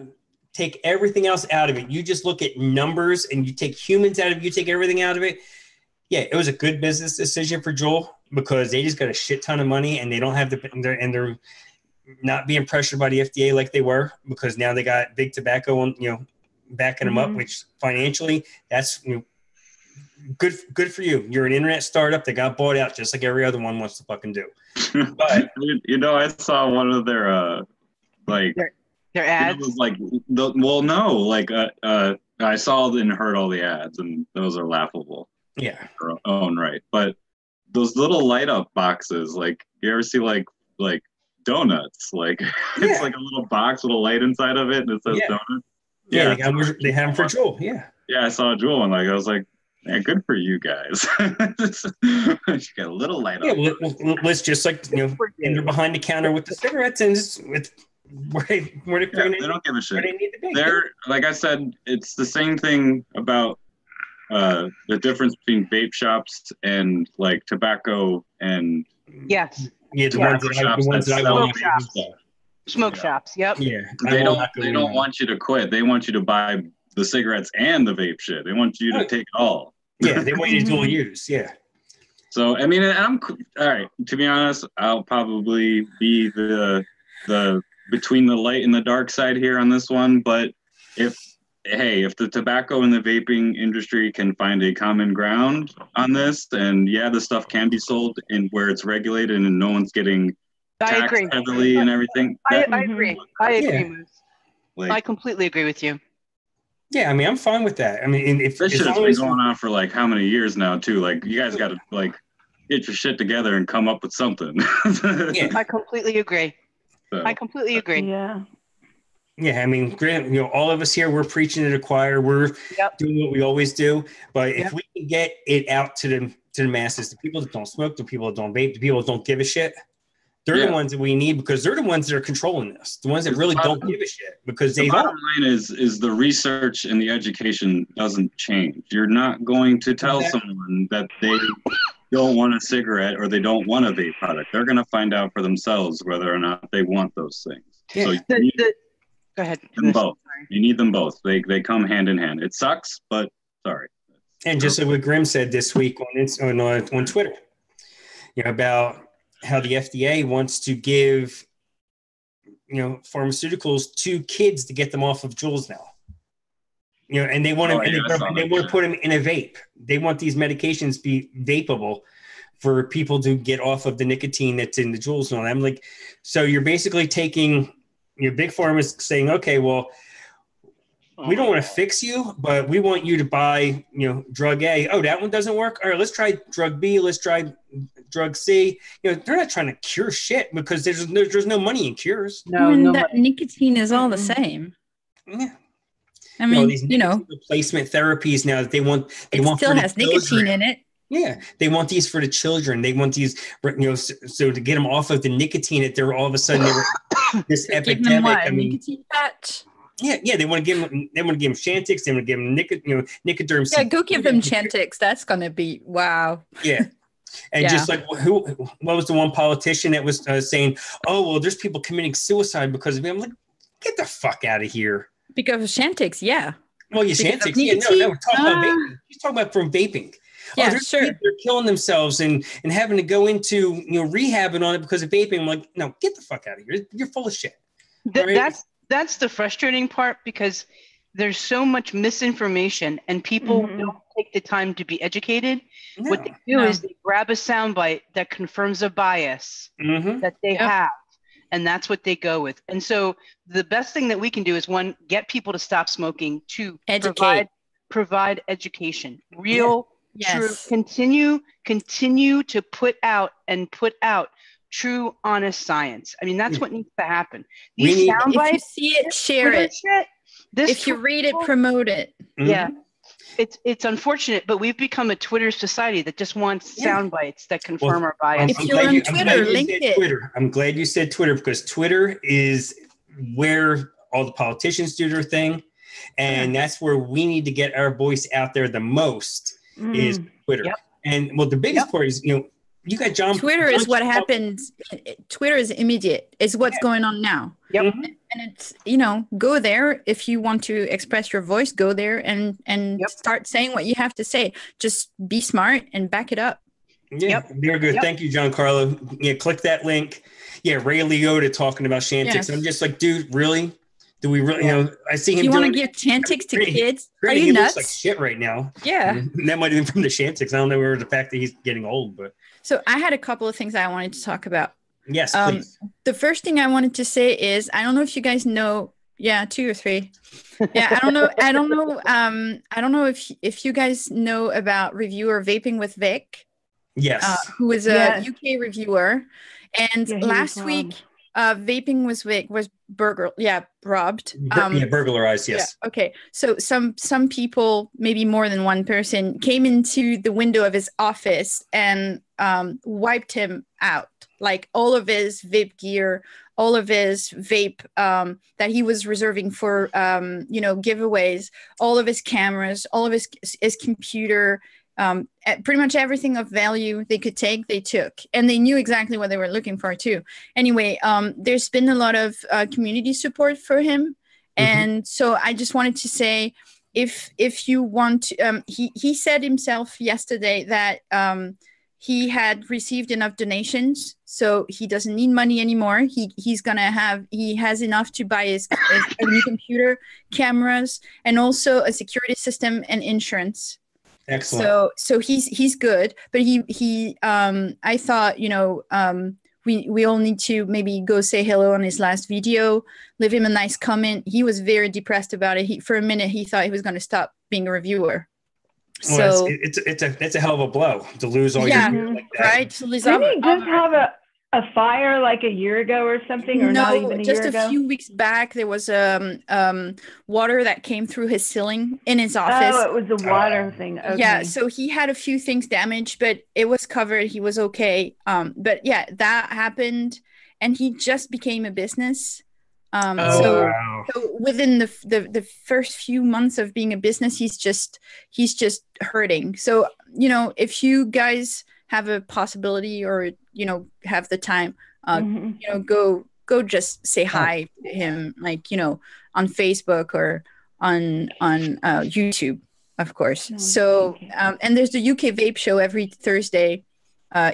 take everything else out of it. You just look at numbers and you take humans out of it, you take everything out of it. Yeah, it was a good business decision for Juul because they just got a shit ton of money and they don't have they're not being pressured by the FDA like they were because now they got big tobacco on, backing them up, which financially that's good for you. You're an internet startup that got bought out just like every other one wants to fucking do. But I saw one of their their ads. It was like I saw and heard all the ads and those are laughable. Yeah. In their own right. But those little light up boxes, like you ever see like donuts, it's like a little box with a light inside of it and it says donuts. Yeah, they have them for Juul. Yeah. Yeah, I saw Juul and I was like, yeah, good for you guys. You got a little light up. Yeah, well, let's just and they're behind the counter with the cigarettes and just with where they don't give a shit. They're like I said, it's the same thing about the difference between vape shops and like tobacco and the ones that I want to smoke shops. Yep. Yeah, they don't want you to quit. They want you to buy the cigarettes and the vape shit. They want you to take it all. Yeah, they want you to dual use. Yeah. So I mean, I'm all right. To be honest, I'll probably be the between the light and the dark side here on this one. But if the tobacco and the vaping industry can find a common ground on this, and the stuff can be sold in where it's regulated and no one's getting taxed heavily and everything. I agree. I agree. I completely agree with you. Yeah, I mean, I'm fine with that. I mean, this shit has been going on for like how many years now, too? Like, you guys got to like get your shit together and come up with something. I completely agree. So, I completely agree. Yeah. Yeah, I mean, Grant, all of us here, we're preaching to the choir. We're doing what we always do. But if we can get it out to the masses, the people that don't smoke, the people that don't vape, the people that don't give a shit, they're the ones that we need, because they're the ones that are controlling this. The ones that really don't give a shit, because they don't. The bottom line is the research and the education doesn't change. You're not going to tell someone that they don't want a cigarette or they don't want a vape product. They're going to find out for themselves whether or not they want those things. Yeah. So go ahead. Them both. You need them both. They come hand in hand. It sucks, but sorry. And just like what Grim said this week on Twitter, about how the FDA wants to give, pharmaceuticals to kids to get them off of Juuls now. And they want to put them in a vape. They want these medications to be vapeable for people to get off of the nicotine that's in the Juuls and all that. I'm like, so you're basically taking your big pharma saying, okay, well, we don't want to fix you, but we want you to buy, drug A. Oh, that one doesn't work. All right, let's try drug B. Let's try drug C. They're not trying to cure shit, because there's no money in cures. No, that nicotine is all the same. Yeah. I mean, these replacement therapies now that they want still has nicotine in it. Yeah, they want these for the children. They want these, so to get them off of the nicotine, that they're all of a sudden they were this epidemic. Give them what, nicotine patch? Yeah, they want to give them. They want to give them Chantix. They want to give them Nicoderm. Yeah, go give them Chantix. That's gonna be wow. Yeah, and just like what was the one politician that was saying, "Oh, well, there's people committing suicide because of me." I'm like, get the fuck out of here. Because of Chantix, yeah. Well, Chantix. Yeah, no, we're talking about vaping. He's talking about from vaping. Yeah, sure. They're killing themselves and having to go into rehabbing on it because of vaping. I'm like, no, get the fuck out of here. You're full of shit. That's the frustrating part, because there's so much misinformation and people don't take the time to be educated. No, what they do is they grab a soundbite that confirms a bias that they have, and that's what they go with. And so the best thing that we can do is, one, get people to stop smoking, two, provide education, real, true, continue to put out true, honest science. I mean, that's what needs to happen. These sound bites, if you see it, share it. If you read it, promote it. Yeah. It's unfortunate, but we've become a Twitter society that just wants sound bites that confirm our bias. If you're on Twitter, link it. I'm glad you said Twitter, because Twitter is where all the politicians do their thing. And that's where we need to get our voice out there the most is Twitter. Yep. And the biggest part is, you got John. Twitter is what happens. Twitter is immediate. It's what's going on now. Yep. And it's, go there if you want to express your voice. Go there and start saying what you have to say. Just be smart and back it up. Yeah, very good. Thank you, Giancarlo. Yeah, click that link. Yeah, Ray Liotta talking about Chantix. Yes. I'm just like, dude, really? Do we really? I see him. You want to give Chantix to kids? Are you nuts? Looks like shit right now. Yeah, and that might have been from the Chantix. I don't know where the fact that he's getting old, but. So I had a couple of things I wanted to talk about. Yes, please. The first thing I wanted to say is, I don't know if you guys know. Yeah, 2 or 3. Yeah, I don't know. I don't know if you guys know about reviewer Vaping with Vic. Yes. Who is a UK reviewer, and last week. Vaping with Vic was robbed. Burglarized, yes. Yeah, okay. So some people, maybe more than one person, came into the window of his office and wiped him out. Like all of his vape gear, all of his vape that he was reserving for giveaways, all of his cameras, all of his computer, pretty much everything of value they could take, they took, and they knew exactly what they were looking for too. Anyway, there's been a lot of community support for him, and so I just wanted to say, if you want to, he said himself yesterday that he had received enough donations, so he doesn't need money anymore. He has enough to buy his a new computer, cameras, and also a security system and insurance. Excellent. So he's good, but he I thought, we all need to maybe go say hello on his last video, leave him a nice comment. He was very depressed about it. For a minute he thought he was going to stop being a reviewer. Well, so it's a hell of a blow to lose all your gear like that. Right. To lose Didn't he just have a fire like a year ago or something, or not even a just year ago? A few weeks back, there was water that came through his ceiling in his office. Oh, it was the water thing. Okay. Yeah, so he had a few things damaged, but it was covered. He was okay. But yeah, that happened, and he just became a business. So within the first few months of being a business, he's just hurting. So, you know, if you guys have a possibility or, you know, have the time, you know, go just say hi to him, like, you know, on Facebook or on YouTube, of course. So, and there's the UK Vape Show every Thursday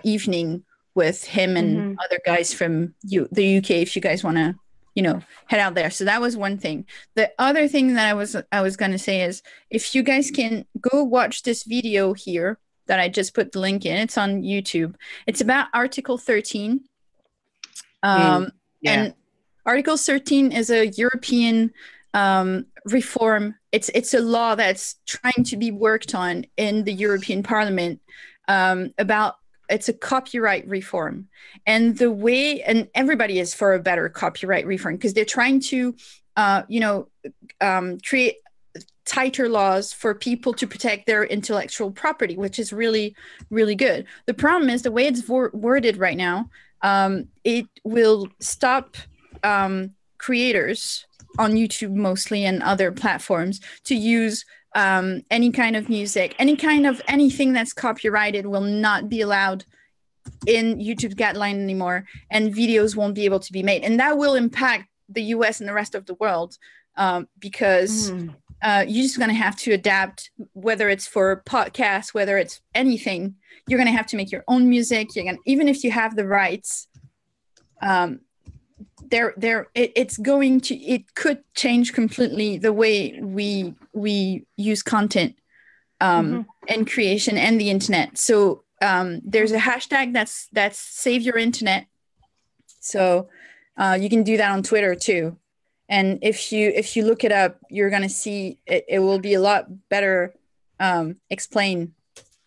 evening with him and other guys from the UK, if you guys want to, you know, head out there. So that was one thing. The other thing that I was going to say is, if you guys can go watch this video here that I just put the link in, it's on YouTube. It's about Article 13. And Article 13 is a European reform. It's a law that's trying to be worked on in the European Parliament it's a copyright reform. And the way, and everybody is for a better copyright reform, because they're trying to, create tighter laws for people to protect their intellectual property, which is really, really good. The problem is the way it's worded right now, it will stop creators on YouTube mostly and other platforms to use any kind of music, any kind of anything that's copyrighted will not be allowed in YouTube's guideline anymore, and videos won't be able to be made. And that will impact the US and the rest of the world because you're just going to have to adapt, whether it's for podcasts, whether it's anything. You're going to have to make your own music. Even if you have the rights, it could change completely the way we use content and creation and the internet. So there's a hashtag that's Save Your Internet. So you can do that on Twitter too. And if you look it up, you're gonna see it will be a lot better explained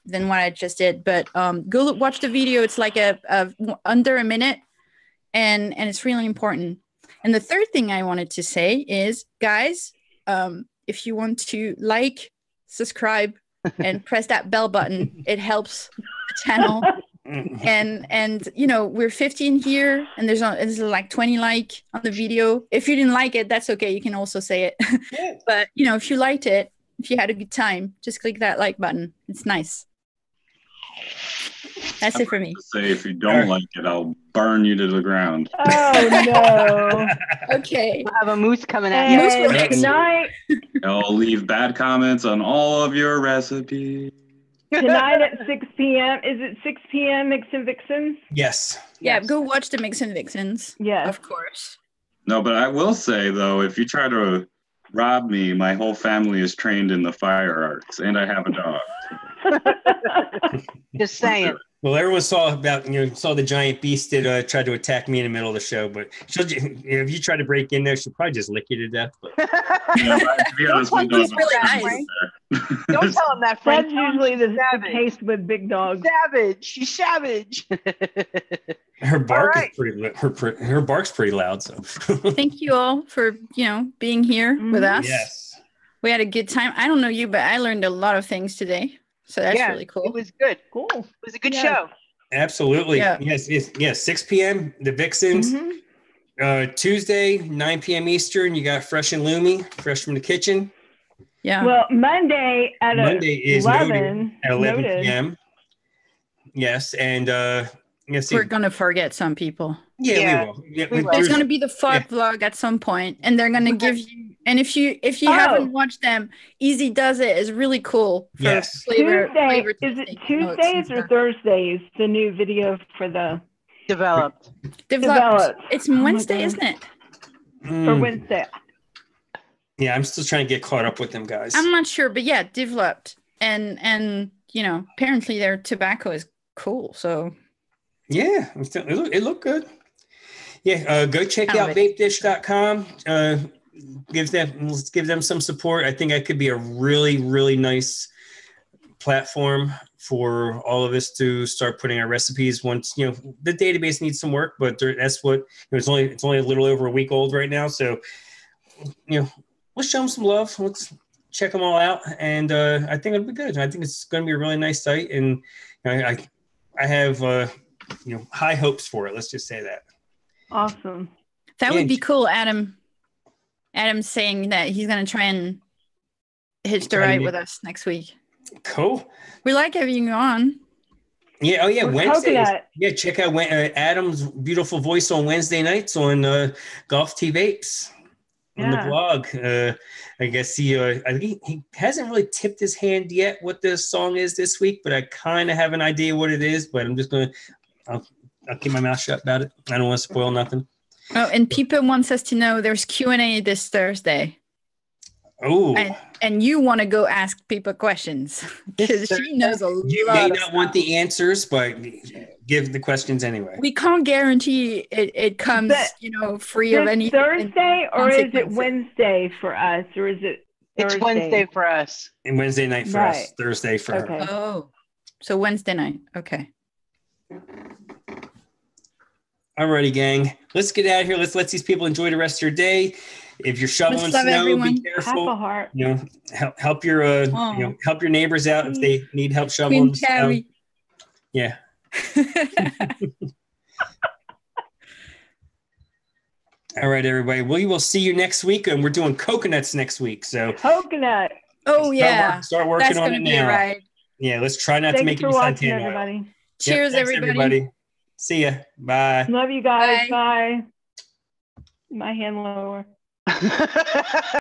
than what I just did. But go watch the video. It's like a under a minute. And it's really important. And the third thing I wanted to say is, guys, if you want to like, subscribe, and press that bell button, it helps the channel. And you know, we're 15 here, and there's like 20 like on the video. If you didn't like it, that's okay. You can also say it. But you know, if you liked it, if you had a good time, just click that like button. It's nice. That's it for me. Say, if you don't like it, I'll burn you to the ground. Oh no! Okay, we'll have a moose coming at you tonight. I'll leave bad comments on all of your recipes. Tonight at 6 p.m. Is it 6 p.m. Mixin Vixens? Yes. Yeah, go watch the Mixin Vixens. Yes, of course. No, but I will say though, if you try to rob me, my whole family is trained in the fire arts, and I have a dog. Just saying. Well, everyone saw the giant beast that tried to attack me in the middle of the show. But if you try to break in there, she'll probably just lick you to death. But to be honest, my dog's really nice. Don't tell him that, Frank. That's usually the case with big dogs. Savage. She's savage. Her bark is pretty. Her bark's pretty loud. So thank you all for being here with us. Yes, we had a good time. I don't know you, but I learned a lot of things today. So that's really cool. It was good. Cool. It was a good show. Absolutely. Yeah. Yes. 6 p.m. The Vixens. Tuesday, 9 p.m. Eastern. You got Fresh and Loomy, fresh from the kitchen. Yeah. Well, Monday is 11 at 11 p.m. Yes, and we're gonna forget some people. Yeah, we will. Yeah, there's gonna be the fart vlog at some point, and they're gonna give you. And if you haven't watched them, Easy Does It is really cool. Yes. Flavor is it Tuesdays or Thursdays? The new video for the developed. It's Wednesday, isn't it? For Wednesday. Yeah, I'm still trying to get caught up with them guys. I'm not sure, but yeah, developed, and apparently their tobacco is cool. So yeah, it looked good. Yeah, go check out vapedish.com. Let's give them some support. I think that could be a really, really nice platform for all of us to start putting our recipes. Once the database needs some work, but that's what it's only a little over a week old right now. So let's show them some love. Let's check them all out, and I think it'll be good. I think it's going to be a really nice site, and I have high hopes for it. Let's just say that. Awesome. That would be cool, Adam. Adam's saying that he's going to try and hitch the ride with us next week. Cool. We like having you on. Yeah. Oh, yeah. Wednesdays. Yeah. Check out Adam's beautiful voice on Wednesday nights on Golf Tea Vapes on the blog. I guess he hasn't really tipped his hand yet what the song is this week, but I kind of have an idea what it is. But I'm just I'll keep my mouth shut about it. I don't want to spoil nothing. Oh, and Pipa wants us to know there's Q&A this Thursday. Oh. And you want to go ask Pipa questions because she knows a lot. You may not want the answers, but give the questions anyway. We can't guarantee it comes, free of any Thursday, or is it Wednesday for us, or is it Thursday? It's Wednesday for us. And Wednesday night for us, Thursday for her. Oh, so Wednesday night. Okay. Alrighty, gang. Let's get out of here. Let's let these people enjoy the rest of your day. If you're shoveling snow, everyone. be careful. Half a heart. Help your help your neighbors out if they need help shoveling snow. Yeah. All right, everybody. We will see you next week, and we're doing coconuts next week. So coconut. Oh yeah. Start working on it now. Right. Yeah, let's try not to make it watching, everybody. Cheers, everybody. See ya. Bye. Love you guys. Bye. My hand lower.